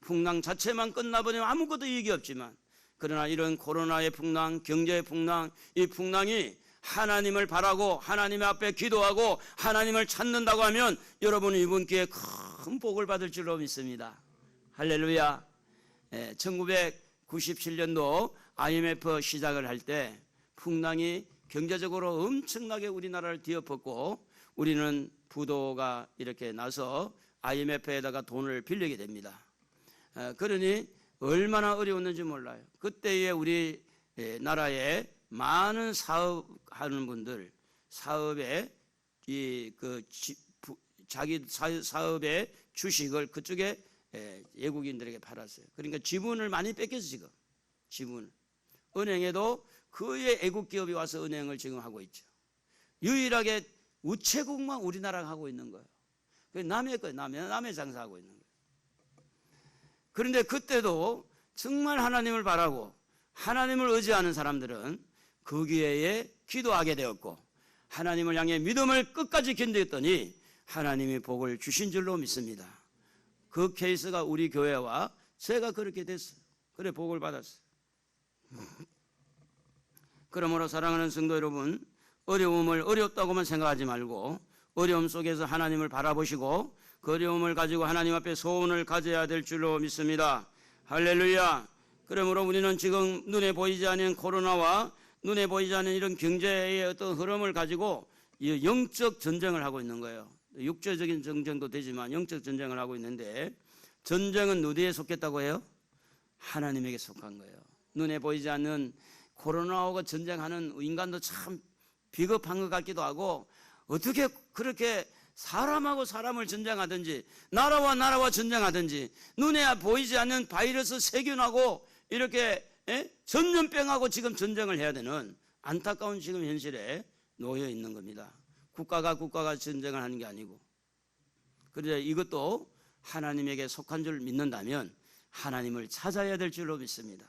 풍랑 자체만 끝나버리면 아무것도 이익이 없지만, 그러나 이런 코로나의 풍랑, 경제의 풍랑, 이 풍랑이 하나님을 바라고 하나님 앞에 기도하고 하나님을 찾는다고 하면 여러분은 이번 기회에 큰 복을 받을 줄로 믿습니다. 할렐루야. 1997년도 IMF 시작을 할 때 풍랑이 경제적으로 엄청나게 우리나라를 뒤엎었고 우리는 부도가 이렇게 나서 IMF에다가 돈을 빌리게 됩니다. 그러니 얼마나 어려웠는지 몰라요. 그때에 우리 나라에 많은 사업하는 분들, 사업에 자기 사업의 주식을 그쪽에 외국인들에게 팔았어요. 그러니까 지분을 많이 뺏겼어. 지금 지분을 은행에도 거의 애국 기업이 와서 은행을 지금 하고 있죠. 유일하게 우체국만 우리나라가 하고 있는 거예요. 남의 거예요. 남의 장사하고 있는 거예요. 그런데 그때도 정말 하나님을 바라고 하나님을 의지하는 사람들은 그 기회에 기도하게 되었고 하나님을 향해 믿음을 끝까지 견뎠더니 하나님이 복을 주신 줄로 믿습니다. 그 케이스가 우리 교회와 제가 그렇게 됐어요. 그래 복을 받았어요. 그러므로 사랑하는 성도 여러분, 어려움을 어렵다고만 생각하지 말고 어려움 속에서 하나님을 바라보시고 그 어려움을 가지고 하나님 앞에 소원을 가져야 될 줄로 믿습니다. 할렐루야. 그러므로 우리는 지금 눈에 보이지 않는 코로나와 눈에 보이지 않는 이런 경제의 어떤 흐름을 가지고 영적 전쟁을 하고 있는 거예요. 육체적인 전쟁도 되지만 영적 전쟁을 하고 있는데, 전쟁은 어디에 속했다고 해요? 하나님에게 속한 거예요. 눈에 보이지 않는 코로나하고 전쟁하는 인간도 참 비겁한 것 같기도 하고, 어떻게 그렇게 사람하고 사람을 전쟁하든지 나라와 나라와 전쟁하든지 눈에 보이지 않는 바이러스 세균하고 이렇게 전염병하고 지금 전쟁을 해야 되는 안타까운 지금 현실에 놓여 있는 겁니다. 국가가 전쟁을 하는 게 아니고. 그런데 이것도 하나님에게 속한 줄 믿는다면 하나님을 찾아야 될 줄로 믿습니다.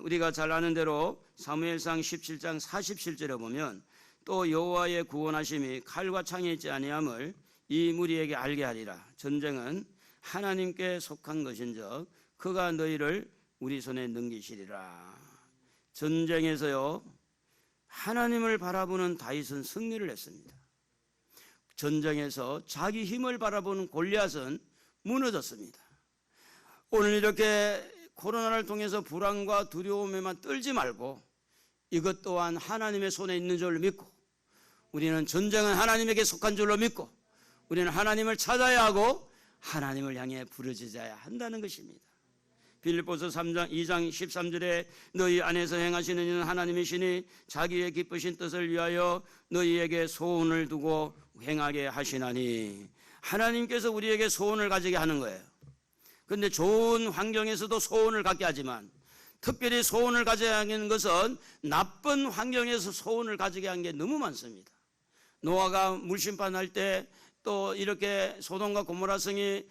우리가 잘 아는 대로 사무엘상 17장 47절에 보면 또 여호와의 구원하심이 칼과 창에 있지 아니함을 이 무리에게 알게 하리라. 전쟁은 하나님께 속한 것인즉 그가 너희를 우리 손에 넘기시리라. 전쟁에서요 하나님을 바라보는 다윗은 승리를 했습니다. 전쟁에서 자기 힘을 바라보는 골리앗은 무너졌습니다. 오늘 이렇게 코로나를 통해서 불안과 두려움에만 떨지 말고 이것 또한 하나님의 손에 있는 줄 믿고, 우리는 전쟁은 하나님에게 속한 줄로 믿고 우리는 하나님을 찾아야 하고 하나님을 향해 부르짖어야 한다는 것입니다. 빌립보서 2장 13절에 너희 안에서 행하시는 이는 하나님이시니 자기의 기쁘신 뜻을 위하여 너희에게 소원을 두고 행하게 하시나니. 하나님께서 우리에게 소원을 가지게 하는 거예요. 그런데 좋은 환경에서도 소원을 갖게 하지만 특별히 소원을 가져야 하는 것은 나쁜 환경에서 소원을 가지게 한 게 너무 많습니다. 노아가 물심판할 때, 또 이렇게 소돔과 고모라 성이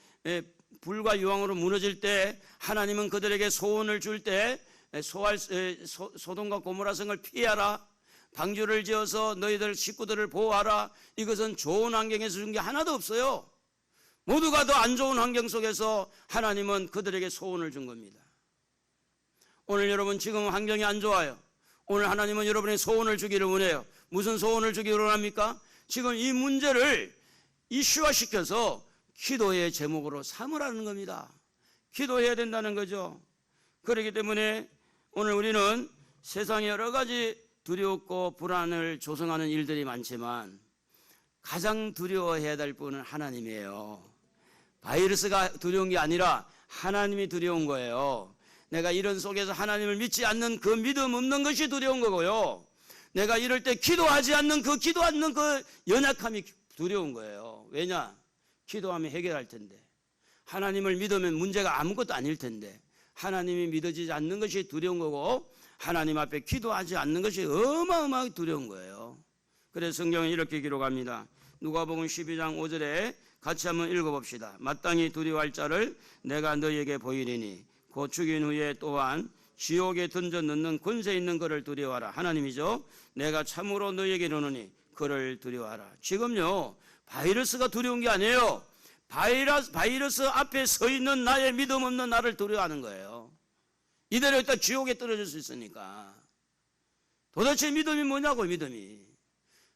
불과 유황으로 무너질 때 하나님은 그들에게 소원을 줄 때 소돔과 고모라 성을 피하라, 방주를 지어서 너희들 식구들을 보호하라. 이것은 좋은 환경에서 준 게 하나도 없어요. 모두가 더 안 좋은 환경 속에서 하나님은 그들에게 소원을 준 겁니다. 오늘 여러분 지금 환경이 안 좋아요. 오늘 하나님은 여러분의 소원을 주기를 원해요. 무슨 소원을 주기를 원합니까? 지금 이 문제를 이슈화시켜서 기도의 제목으로 삼으라는 겁니다. 기도해야 된다는 거죠. 그렇기 때문에 오늘 우리는 세상에 여러 가지 두렵고 불안을 조성하는 일들이 많지만 가장 두려워해야 될 분은 하나님이에요. 바이러스가 두려운 게 아니라 하나님이 두려운 거예요. 내가 이런 속에서 하나님을 믿지 않는 그 믿음 없는 것이 두려운 거고요. 내가 이럴 때 기도하지 않는 그 연약함이 두려운 거예요. 왜냐? 기도하면 해결할 텐데, 하나님을 믿으면 문제가 아무것도 아닐 텐데, 하나님이 믿어지지 않는 것이 두려운 거고 하나님 앞에 기도하지 않는 것이 어마어마하게 두려운 거예요. 그래서 성경은 이렇게 기록합니다. 누가복음 12장 5절에 같이 한번 읽어봅시다. 마땅히 두려워할 자를 내가 너희에게 보이리니 곧 죽인 후에 또한 지옥에 던져 넣는 권세 있는 그를 두려워하라. 하나님이죠. 내가 참으로 너희에게 이르노니 그를 두려워하라. 지금요, 바이러스가 두려운 게 아니에요. 바이러스 앞에 서 있는 나의 믿음 없는 나를 두려워하는 거예요. 이대로 있다 지옥에 떨어질 수 있으니까. 도대체 믿음이 뭐냐고. 믿음이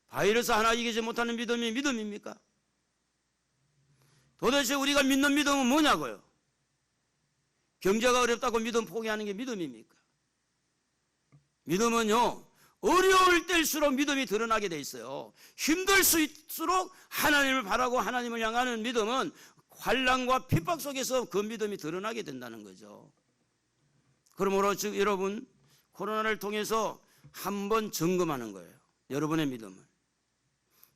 바이러스 하나 이기지 못하는 믿음이 믿음입니까? 도대체 우리가 믿는 믿음은 뭐냐고요. 경제가 어렵다고 믿음 포기하는 게 믿음입니까? 믿음은요, 어려울 때일수록 믿음이 드러나게 돼 있어요. 힘들수록 하나님을 바라고 하나님을 향하는 믿음은 환난과 핍박 속에서 그 믿음이 드러나게 된다는 거죠. 그러므로 즉 여러분, 코로나를 통해서 한번 점검하는 거예요. 여러분의 믿음을.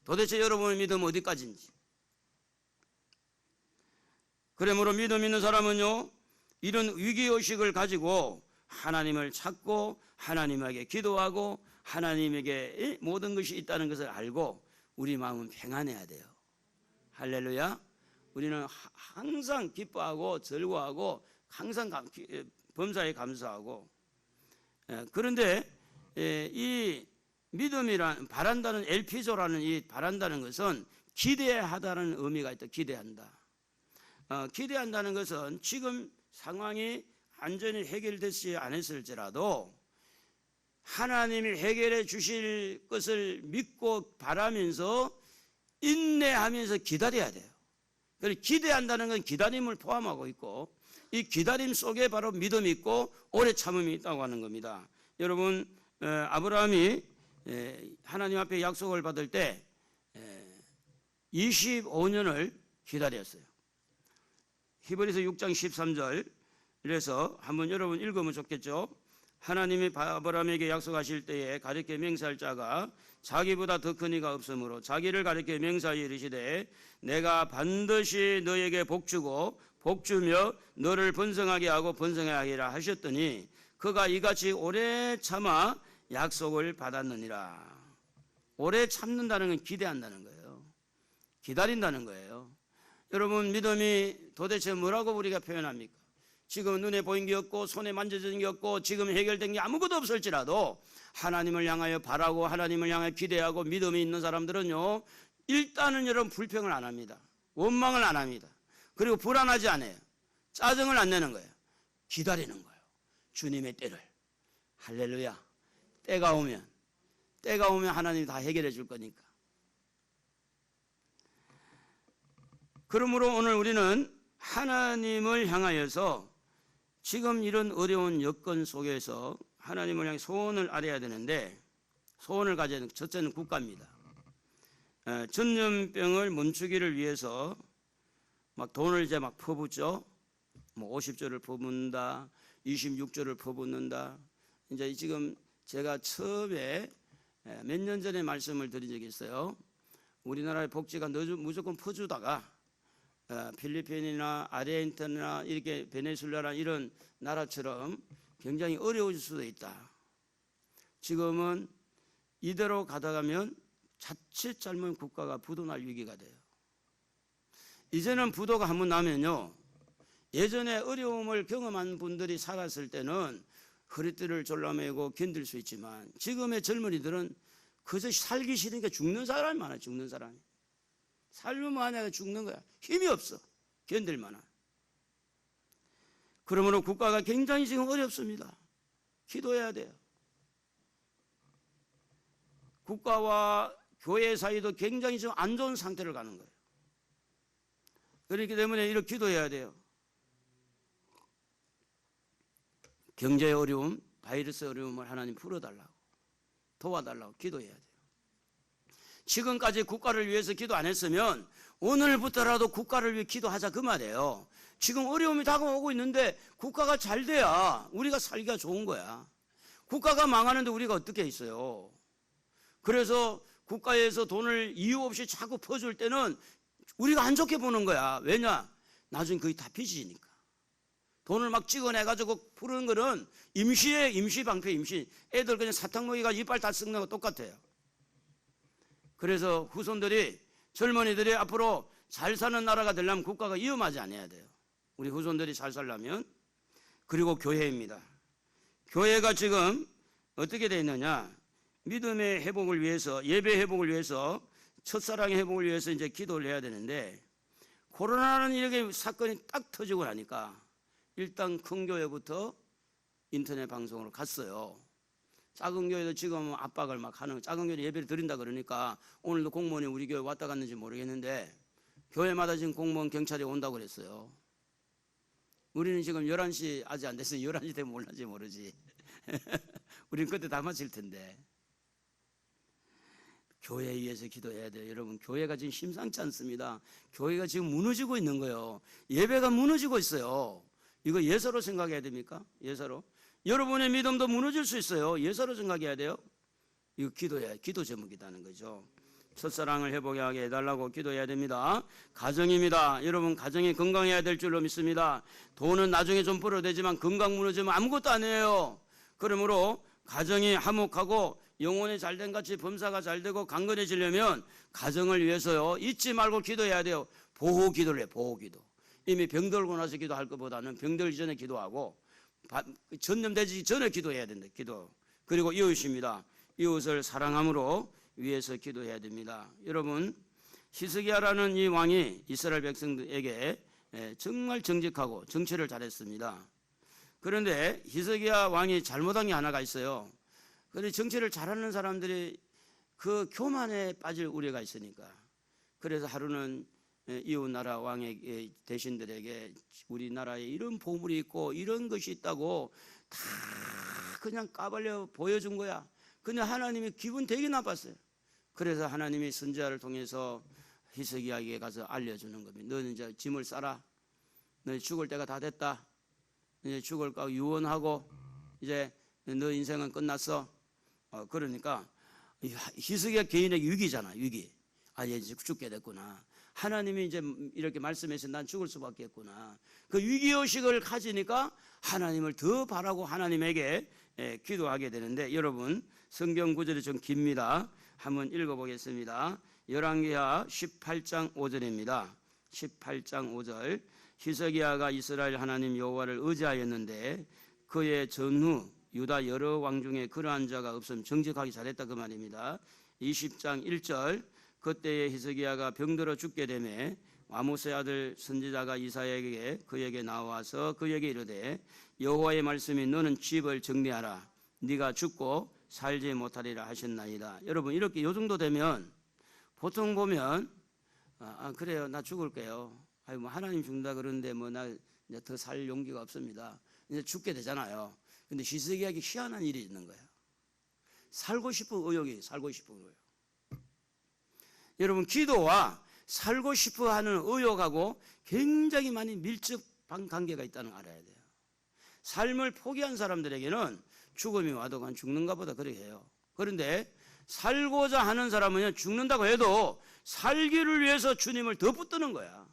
도대체 여러분의 믿음은 어디까지인지. 그러므로 믿음 있는 사람은요, 이런 위기의식을 가지고 하나님을 찾고 하나님에게 기도하고 하나님에게 모든 것이 있다는 것을 알고 우리 마음은 평안해야 돼요. 할렐루야. 우리는 항상 기뻐하고 즐거워하고 항상 범사에 감사하고. 그런데 이 믿음이란, 바란다는 엘피조라는 이 바란다는 것은 기대하다는 의미가 있다. 기대한다. 기대한다는 것은 지금 상황이 완전히 해결되지 않았을지라도 하나님이 해결해 주실 것을 믿고 바라면서 인내하면서 기다려야 돼요. 그래서 기대한다는 건 기다림을 포함하고 있고, 이 기다림 속에 바로 믿음이 있고 오래 참음이 있다고 하는 겁니다. 여러분, 아브라함이 하나님 앞에 약속을 받을 때 25년을 기다렸어요. 히브리서 6장 13절, 그래서 한번 여러분 읽으면 좋겠죠. 하나님이 아브라함에게 약속하실 때에 가르쳐 맹세할 자가 자기보다 더 큰 이가 없으므로 자기를 가르쳐 맹세하여 이르시되 내가 반드시 너에게 복주고 복주며 너를 번성하게 하고 번성하게 하리라 하셨더니 그가 이같이 오래 참아 약속을 받았느니라. 오래 참는다는 건 기대한다는 거예요. 기다린다는 거예요. 여러분, 믿음이 도대체 뭐라고 우리가 표현합니까? 지금 눈에 보인 게 없고 손에 만져진 게 없고 지금 해결된 게 아무것도 없을지라도 하나님을 향하여 바라고 하나님을 향하여 기대하고 믿음이 있는 사람들은요, 일단은 여러분 불평을 안 합니다. 원망을 안 합니다. 그리고 불안하지 않아요. 짜증을 안 내는 거예요. 기다리는 거예요. 주님의 때를. 할렐루야. 때가 오면 하나님이 다 해결해 줄 거니까. 그러므로 오늘 우리는 하나님을 향하여서 지금 이런 어려운 여건 속에서 하나님을 향해 소원을 아뢰야 되는데, 소원을 가져야 되는 첫째는 국가입니다. 전염병을 멈추기를 위해서 막 돈을 이제 막 퍼붓죠. 뭐 50조를 퍼붓는다, 26조를 퍼붓는다. 이제 지금 제가 처음에 몇 년 전에 말씀을 드린 적이 있어요. 우리나라의 복지가 무조건 퍼주다가 필리핀이나 아르헨티나나 이렇게 베네수엘라나 이런 나라처럼 굉장히 어려워질 수도 있다. 지금은 이대로 가다가면 자칫 잘못 국가가 부도날 위기가 돼요. 이제는 부도가 한번 나면요, 예전에 어려움을 경험한 분들이 살았을 때는 허리띠를 졸라매고 견딜 수 있지만 지금의 젊은이들은 그저 살기 싫으니까 죽는 사람이 많아요. 죽는 사람이. 살면 하냐가 죽는 거야. 힘이 없어. 견딜 만한. 그러므로 국가가 굉장히 지금 어렵습니다. 기도해야 돼요. 국가와 교회 사이도 굉장히 지금 안 좋은 상태를 가는 거예요. 그렇기 때문에 이렇게 기도해야 돼요. 경제의 어려움, 바이러스 어려움을 하나님 풀어달라고, 도와달라고 기도해야 돼요. 지금까지 국가를 위해서 기도 안 했으면 오늘부터라도 국가를 위해 기도하자 그 말이에요. 지금 어려움이 다가오고 있는데 국가가 잘 돼야 우리가 살기가 좋은 거야. 국가가 망하는데 우리가 어떻게 있어요? 그래서 국가에서 돈을 이유 없이 자꾸 퍼줄 때는 우리가 안 좋게 보는 거야. 왜냐? 나중에 거의 다 빚이니까. 돈을 막 찍어내가지고 푸는 거는 임시방패, 임시. 애들 그냥 사탕 먹이가 이빨 다 썩는 거 똑같아요. 그래서 후손들이, 젊은이들이 앞으로 잘 사는 나라가 되려면 국가가 위험하지 않아야 돼요. 우리 후손들이 잘 살려면. 그리고 교회입니다. 교회가 지금 어떻게 되어 있느냐? 믿음의 회복을 위해서, 예배 회복을 위해서, 첫사랑의 회복을 위해서 이제 기도를 해야 되는데, 코로나라는 이렇게 사건이 딱 터지고 나니까 일단 큰 교회부터 인터넷 방송으로 갔어요. 작은 교회도 지금 압박을 막 하는, 작은 교회 예배를 드린다 그러니까 오늘도 공무원이 우리 교회 왔다 갔는지 모르겠는데 교회마다 지금 공무원 경찰이 온다고 그랬어요. 우리는 지금 11시 아직 안 됐으니 11시 되면 올라지 모르지. 우리는 그때 다 마칠 텐데. 교회에 의해서 기도해야 돼요. 여러분, 교회가 지금 심상치 않습니다. 교회가 지금 무너지고 있는 거예요. 예배가 무너지고 있어요. 이거 예서로 생각해야 됩니까? 예서로. 여러분의 믿음도 무너질 수 있어요. 예서로 생각해야 돼요. 이거 기도 제목이라는 거죠. 첫사랑을 회복하게 해달라고 기도해야 됩니다. 가정입니다. 여러분, 가정이 건강해야 될 줄로 믿습니다. 돈은 나중에 좀 벌어야 되지만 건강 무너지면 아무것도 아니에요. 그러므로 가정이 화목하고 영혼이 잘된 같이 범사가 잘 되고 강건해지려면 가정을 위해서요, 잊지 말고 기도해야 돼요. 보호 기도를 해요. 보호 기도. 이미 병들고 나서 기도할 것보다는 병들기 전에 기도하고 전염되기 전에 기도해야 된다. 기도. 그리고 이웃입니다. 이웃을 사랑함으로 위해서 기도해야 됩니다. 여러분, 히스기야라는 이 왕이 이스라엘 백성들에게 정말 정직하고 정치를 잘했습니다. 그런데 히스기야 왕이 잘못한 게 하나가 있어요. 그런데 정치를 잘하는 사람들이 그 교만에 빠질 우려가 있으니까. 그래서 하루는 이웃 나라 왕의 대신들에게 우리나라에 이런 보물이 있고 이런 것이 있다고 다 그냥 까발려 보여준 거야. 근데 하나님이 기분 되게 나빴어요. 그래서 하나님이 선지자를 통해서 히스기야에게 가서 알려주는 겁니다. 너는 이제 짐을 싸라. 너 죽을 때가 다 됐다. 이제 죽을 까 유언하고 이제 너 인생은 끝났어. 그러니까 히스기야 개인의 위기잖아. 위기. 아, 얘 이제 죽게 됐구나. 하나님이 이제 이렇게 말씀해서 난 죽을 수밖에 없구나. 그 위기의식을 가지니까 하나님을 더 바라고 하나님에게 기도하게 되는데, 여러분, 성경 구절이 좀 깁니다. 한번 읽어보겠습니다. 열왕기하 18장 5절입니다. 18장 5절. 히스기야가 이스라엘 하나님 여호와를 의지하였는데 그의 전후 유다 여러 왕 중에 그러한 자가 없음. 정직하기 잘했다 그 말입니다. 20장 1절. 그때에 히스기야가 병들어 죽게 되매 아모스의 아들 선지자가 이사야에게 그에게 나와서 그에게 이르되 여호와의 말씀이 너는 집을 정리하라. 네가 죽고 살지 못하리라 하셨나이다. 여러분, 이렇게 요 정도 되면 보통 보면 그래요, 나 죽을게요. 아니 뭐 하나님 죽는다 그러는데 뭐 나 이제 더 살 용기가 없습니다. 이제 죽게 되잖아요. 근데 히스기야에게 희한한 일이 있는 거예요. 살고 싶은 의욕이, 살고 싶은 의욕. 여러분, 기도와 살고 싶어 하는 의욕하고 굉장히 많이 관계가 있다는 걸 알아야 돼요. 삶을 포기한 사람들에게는 죽음이 와도 그냥 죽는가 보다 그렇게 해요. 그런데 살고자 하는 사람은 죽는다고 해도 살기를 위해서 주님을 더 붙드는 거야.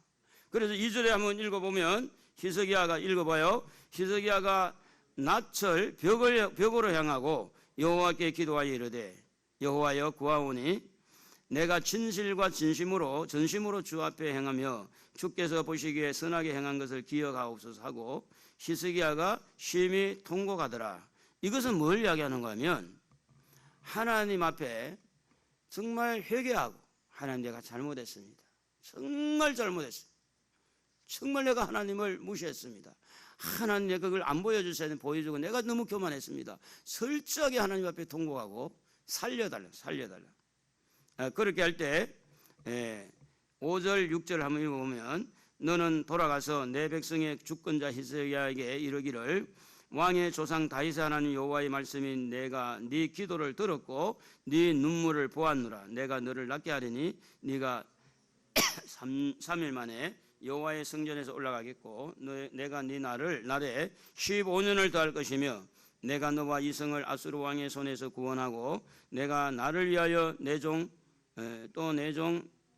그래서 2절에 한번 읽어보면 히스기야가 읽어봐요. 히스기야가 낮철 벽으로 향하고 여호와께 기도하여 이르되 여호와여 구하오니 내가 진실과 전심으로 주 앞에 행하며 주께서 보시기에 선하게 행한 것을 기억하옵소서 하고 히스기야가 심히 통곡하더라. 이것은 뭘 이야기하는가 하면 하나님 앞에 정말 회개하고 하나님 내가 잘못했습니다. 정말 잘못했습니다. 정말 내가 하나님을 무시했습니다. 하나님 내가 그걸 안 보여주셔야 되는데 보여주고 내가 너무 교만했습니다. 철저하게 하나님 앞에 통곡하고 살려달라. 그렇게 할 때 5절 6절 한번 읽어보면 너는 돌아가서 내 백성의 주권자 히스기야에게 이르기를 왕의 조상 다윗의 하나님 여호와의 말씀이 내가 네 기도를 들었고 네 눈물을 보았노라. 내가 너를 낫게 하리니 네가 3일 만에 여호와의 성전에서 올라가겠고 내가 네 날에 15년을 더할 것이며 내가 너와 이성을 아수르 왕의 손에서 구원하고 내가 나를 위하여 내 종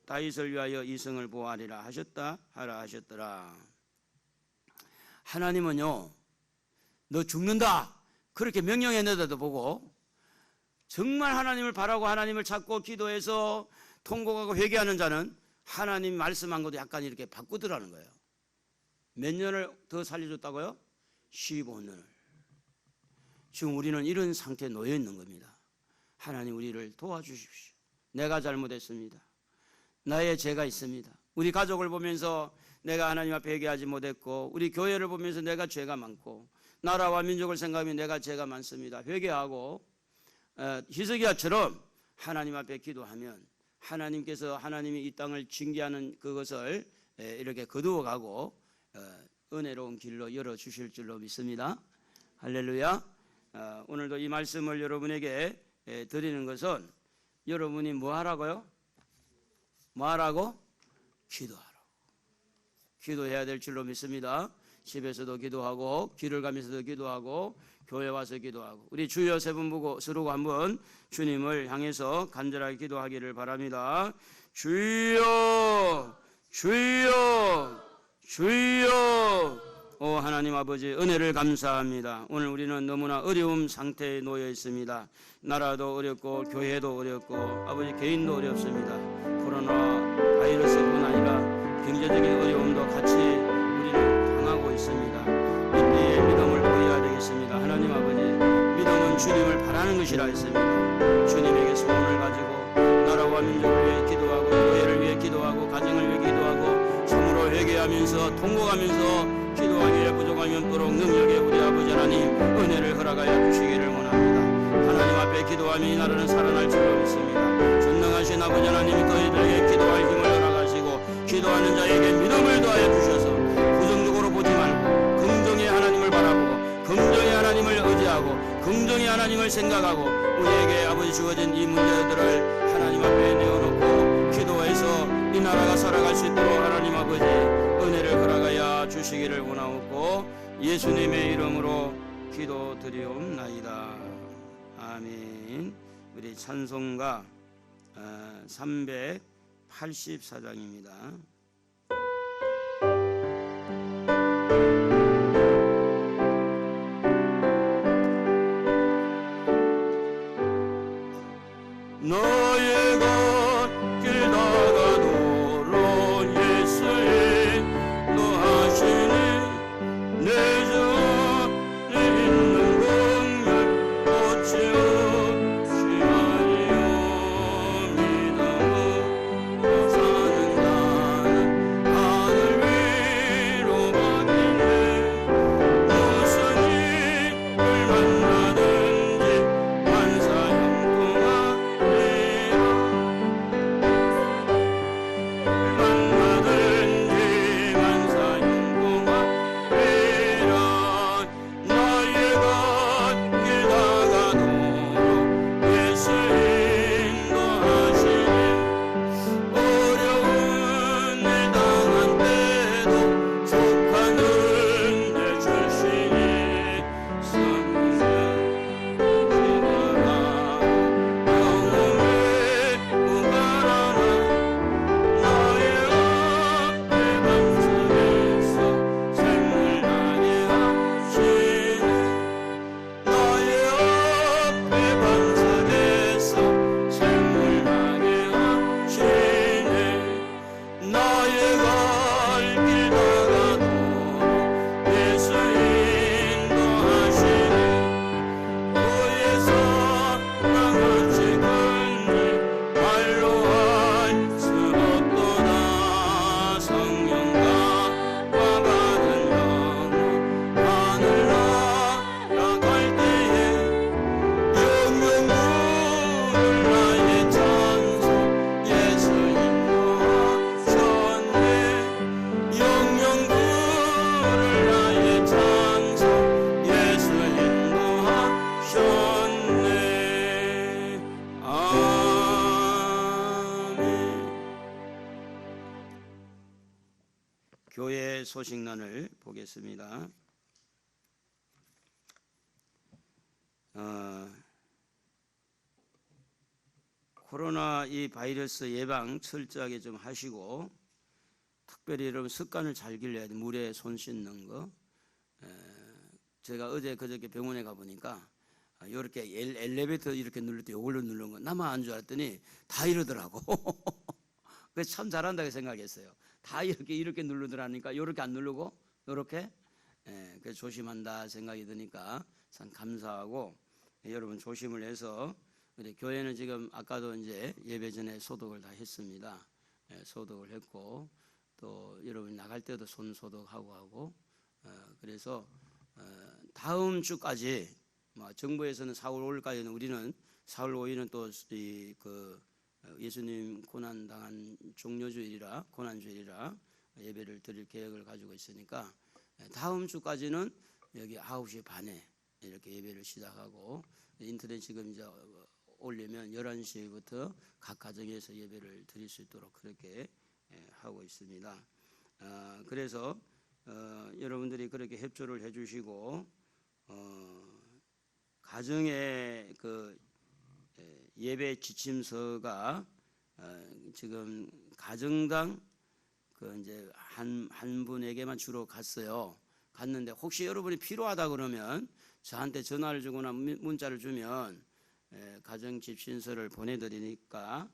다윗을 위하여 이성을 보호하리라 하셨더라. 하나님은요 너 죽는다 그렇게 명령했는데도 보고 정말 하나님을 바라고 하나님을 찾고 기도해서 통곡하고 회개하는 자는 하나님 말씀한 것도 약간 이렇게 바꾸더라는 거예요. 몇 년을 더 살려줬다고요? 15년을. 지금 우리는 이런 상태에 놓여 있는 겁니다. 하나님 우리를 도와주십시오. 내가 잘못했습니다. 나의 죄가 있습니다. 우리 가족을 보면서 내가 하나님 앞에 회개하지 못했고 우리 교회를 보면서 내가 죄가 많고 나라와 민족을 생각하면 내가 죄가 많습니다. 회개하고 히스기야처럼 하나님 앞에 기도하면 하나님께서 하나님이 이 땅을 징계하는 그것을 이렇게 거두어가고 은혜로운 길로 열어주실 줄로 믿습니다. 할렐루야. 오늘도 이 말씀을 여러분에게 드리는 것은 여러분이 뭐 하라고요? 뭐 하라고? 기도하라고. 기도해야 될 줄로 믿습니다. 집에서도 기도하고 길을 가면서도 기도하고 교회 와서 기도하고 우리 주여 세 번 보고 서로 한번 주님을 향해서 간절하게 기도하기를 바랍니다. 주여 주여 주여. 오 하나님 아버지 은혜를 감사합니다. 오늘 우리는 너무나 어려운 상태에 놓여 있습니다. 나라도 어렵고 교회도 어렵고 아버지 개인도 어렵습니다. 코로나 바이러스뿐 아니라 경제적인 어려움도 같이 우리는 당하고 있습니다. 이때에 믿음을 보여야 되겠습니다. 하나님 아버지 믿음은 주님을 바라는 것이라 했습니다. 주님에게 소원을 가지고 나라와 민족을 위해 기도하고 교회를 위해 기도하고 가정을 위해 기도하고 참으로 회개하면서 통곡하면서 기도하기에 부족하면 또록 능력의 우리 아버지 하나님 은혜를 허락하여 주시기를 원합니다. 하나님 앞에 기도하며 이 나라는 살아날 줄로 믿습니다. 전능하신 아버지 하나님이 너희들에게 기도할 힘을 허락하시고 기도하는 자에게 믿음을 더하여 주셔서 부정적으로 보지 말고 긍정의 하나님을 바라보고 긍정의 하나님을 의지하고 긍정의 하나님을 생각하고 우리에게 아버지 주어진 이 문제들을 하나님 앞에 내어놓고 기도해서 이 나라가 살아갈 수 있도록 하나님 아버지 은혜를 허락하여 주시기를 원하옵고 예수님의 이름으로 기도드리옵나이다. 아멘. 우리 찬송가 384장입니다. 너의 곁길 다가도록 예수의 노하시니 내 전에 있는 긍휼 어찌 없이하리요. 믿음으로 사는 자는 소식란을 보겠습니다. 코로나 이 바이러스 예방 철저하게 좀 하시고, 특별히 여러분 습관을 잘 길러야 돼. 물에 손 씻는 거. 제가 어제 그저께 병원에 가보니까 이렇게 엘리베이터 이렇게 누를 때 이걸로 누르는 거 나만 안 줄 알았더니 다 이러더라고. 그래서 참 잘한다고 생각했어요. 다 이렇게 누르더라니까 이렇게 안 누르고 이렇게. 그래서 조심한다 생각이 드니까 참 감사하고, 여러분 조심을 해서, 우리 교회는 지금 아까도 이제 예배 전에 소독을 다 했습니다. 소독을 했고, 또 여러분 나갈 때도 손 소독하고 하고, 그래서 다음 주까지 정부에서는 4월 5일까지는, 우리는 4월 5일은 또 그 예수님 고난 당한 종료주일이라, 고난주일이라 예배를 드릴 계획을 가지고 있으니까 다음 주까지는 여기 9시 반에 이렇게 예배를 시작하고, 인터넷 지금 이제 올리면 11시부터 각 가정에서 예배를 드릴 수 있도록 그렇게 하고 있습니다. 그래서 여러분들이 그렇게 협조를 해주시고, 가정의 그 예배 지침서가 지금 가정당 그 이제 한 분에게만 주로 갔는데, 혹시 여러분이 필요하다 그러면 저한테 전화를 주거나 문자를 주면 가정 집신서를 보내드리니까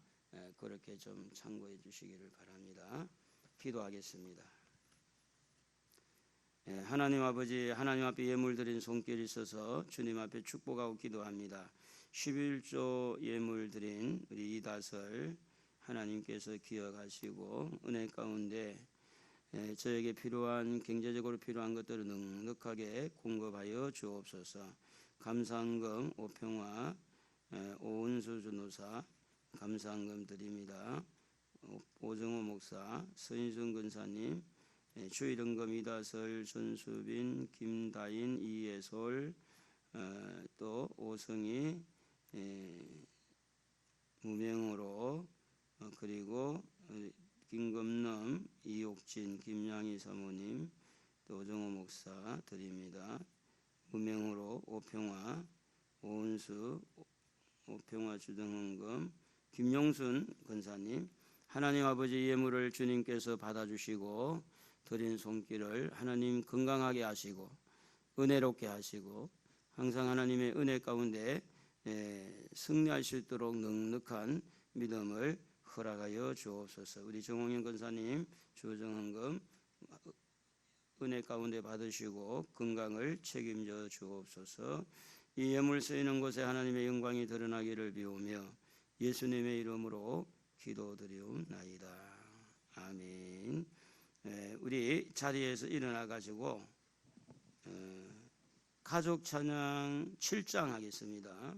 그렇게 좀 참고해 주시기를 바랍니다. 기도하겠습니다. 하나님 아버지, 하나님 앞에 예물 드린 손길이 있어서 주님 앞에 축복하고 기도합니다. 11조 예물 드린 우리 이다설 하나님께서 기억하시고 은혜 가운데 저에게 필요한, 경제적으로 필요한 것들을 넉넉하게 공급하여 주옵소서. 감사헌금 오평화 오은수 전도사 감사헌금 드립니다. 오정호 목사, 서인순 권사님, 주일헌금 이다설, 전수빈, 김다인, 이예솔, 또 오성희, 무명으로, 그리고 김금남, 이옥진, 김양희 사모님, 또 오정호 목사 드립니다. 무명으로 오평화, 오은수, 오평화 주등헌금, 김용순 권사님, 하나님 아버지 예물을 주님께서 받아주시고 드린 손길을 하나님 건강하게 하시고 은혜롭게 하시고, 항상 하나님의 은혜 가운데 승리할 수 있도록 넉넉한 믿음을 허락하여 주옵소서. 우리 정홍현 권사님 주정헌금 은혜 가운데 받으시고 건강을 책임져 주옵소서. 이 예물 쓰이는 곳에 하나님의 영광이 드러나기를 비우며 예수님의 이름으로 기도드리옵나이다. 아멘. 우리 자리에서 일어나 가지고 가족 찬양 7장 하겠습니다.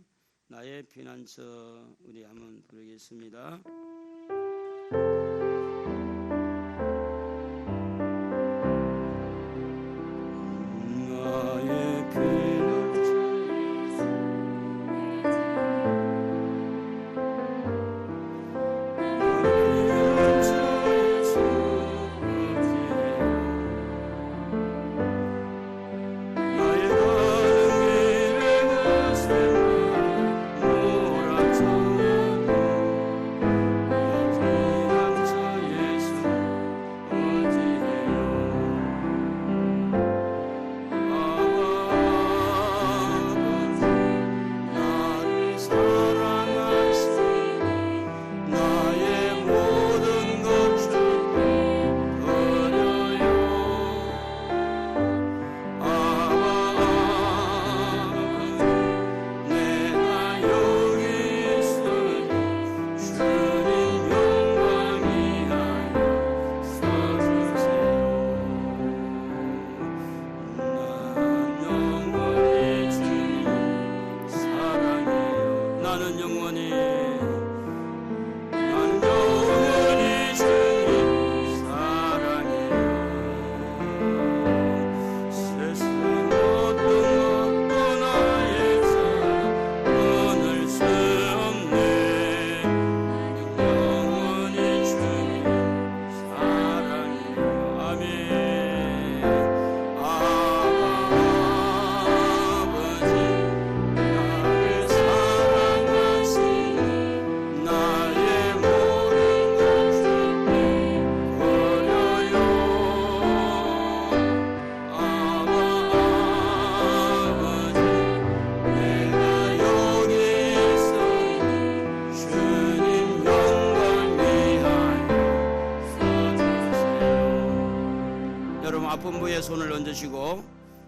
나의 피난처 우리 한번 부르겠습니다. 나의 피난처 나의 아픔부에 손을 얹으시고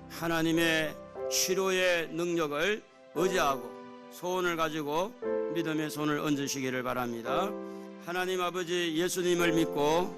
하나님의 치료의 능력을 의지하고 소원을 가지고 믿음의 손을 얹으시기를 바랍니다. 하나님 아버지, 예수님을 믿고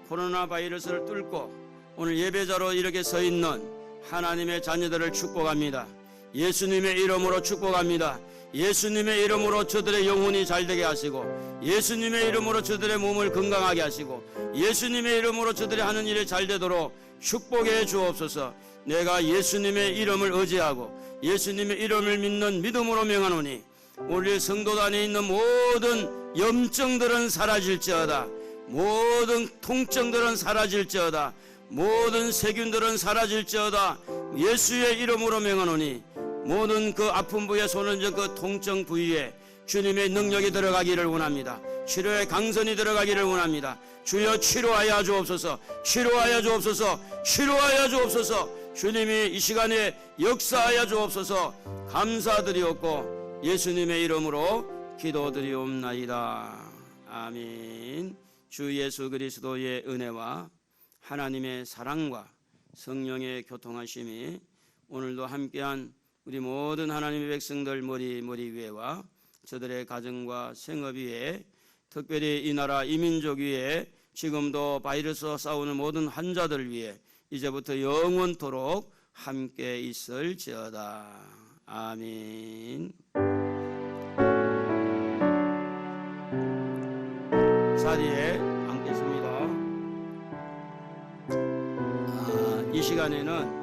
코로나 바이러스를 뚫고 오늘 예배자로 이렇게 서 있는 하나님의 자녀들을 축복합니다. 예수님의 이름으로 축복합니다. 예수님의 이름으로 저들의 영혼이 잘되게 하시고, 예수님의 이름으로 저들의 몸을 건강하게 하시고, 예수님의 이름으로 저들이 하는 일이 잘되도록 축복해 주옵소서. 내가 예수님의 이름을 의지하고 예수님의 이름을 믿는 믿음으로 명하노니 우리 성도단에 있는 모든 염증들은 사라질지어다. 모든 통증들은 사라질지어다. 모든 세균들은 사라질지어다. 예수의 이름으로 명하노니 모든 그 아픈 부위에 손을 얹은 그 통증 부위에 주님의 능력이 들어가기를 원합니다. 치료의 강선이 들어가기를 원합니다. 주여 치료하여 주옵소서. 치료하여 주옵소서. 치료하여 주옵소서. 주님이 이 시간에 역사하여 주옵소서. 감사드리옵고 예수님의 이름으로 기도드리옵나이다. 아멘. 주 예수 그리스도의 은혜와 하나님의 사랑과 성령의 교통하심이 오늘도 함께한 우리 모든 하나님의 백성들 머리 위에와 저들의 가정과 생업 위에, 특별히 이 나라 이민족 위에, 지금도 바이러스와 싸우는 모든 환자들 위에 이제부터 영원토록 함께 있을지어다. 아멘. 자리에 앉겠습니다. 이 시간에는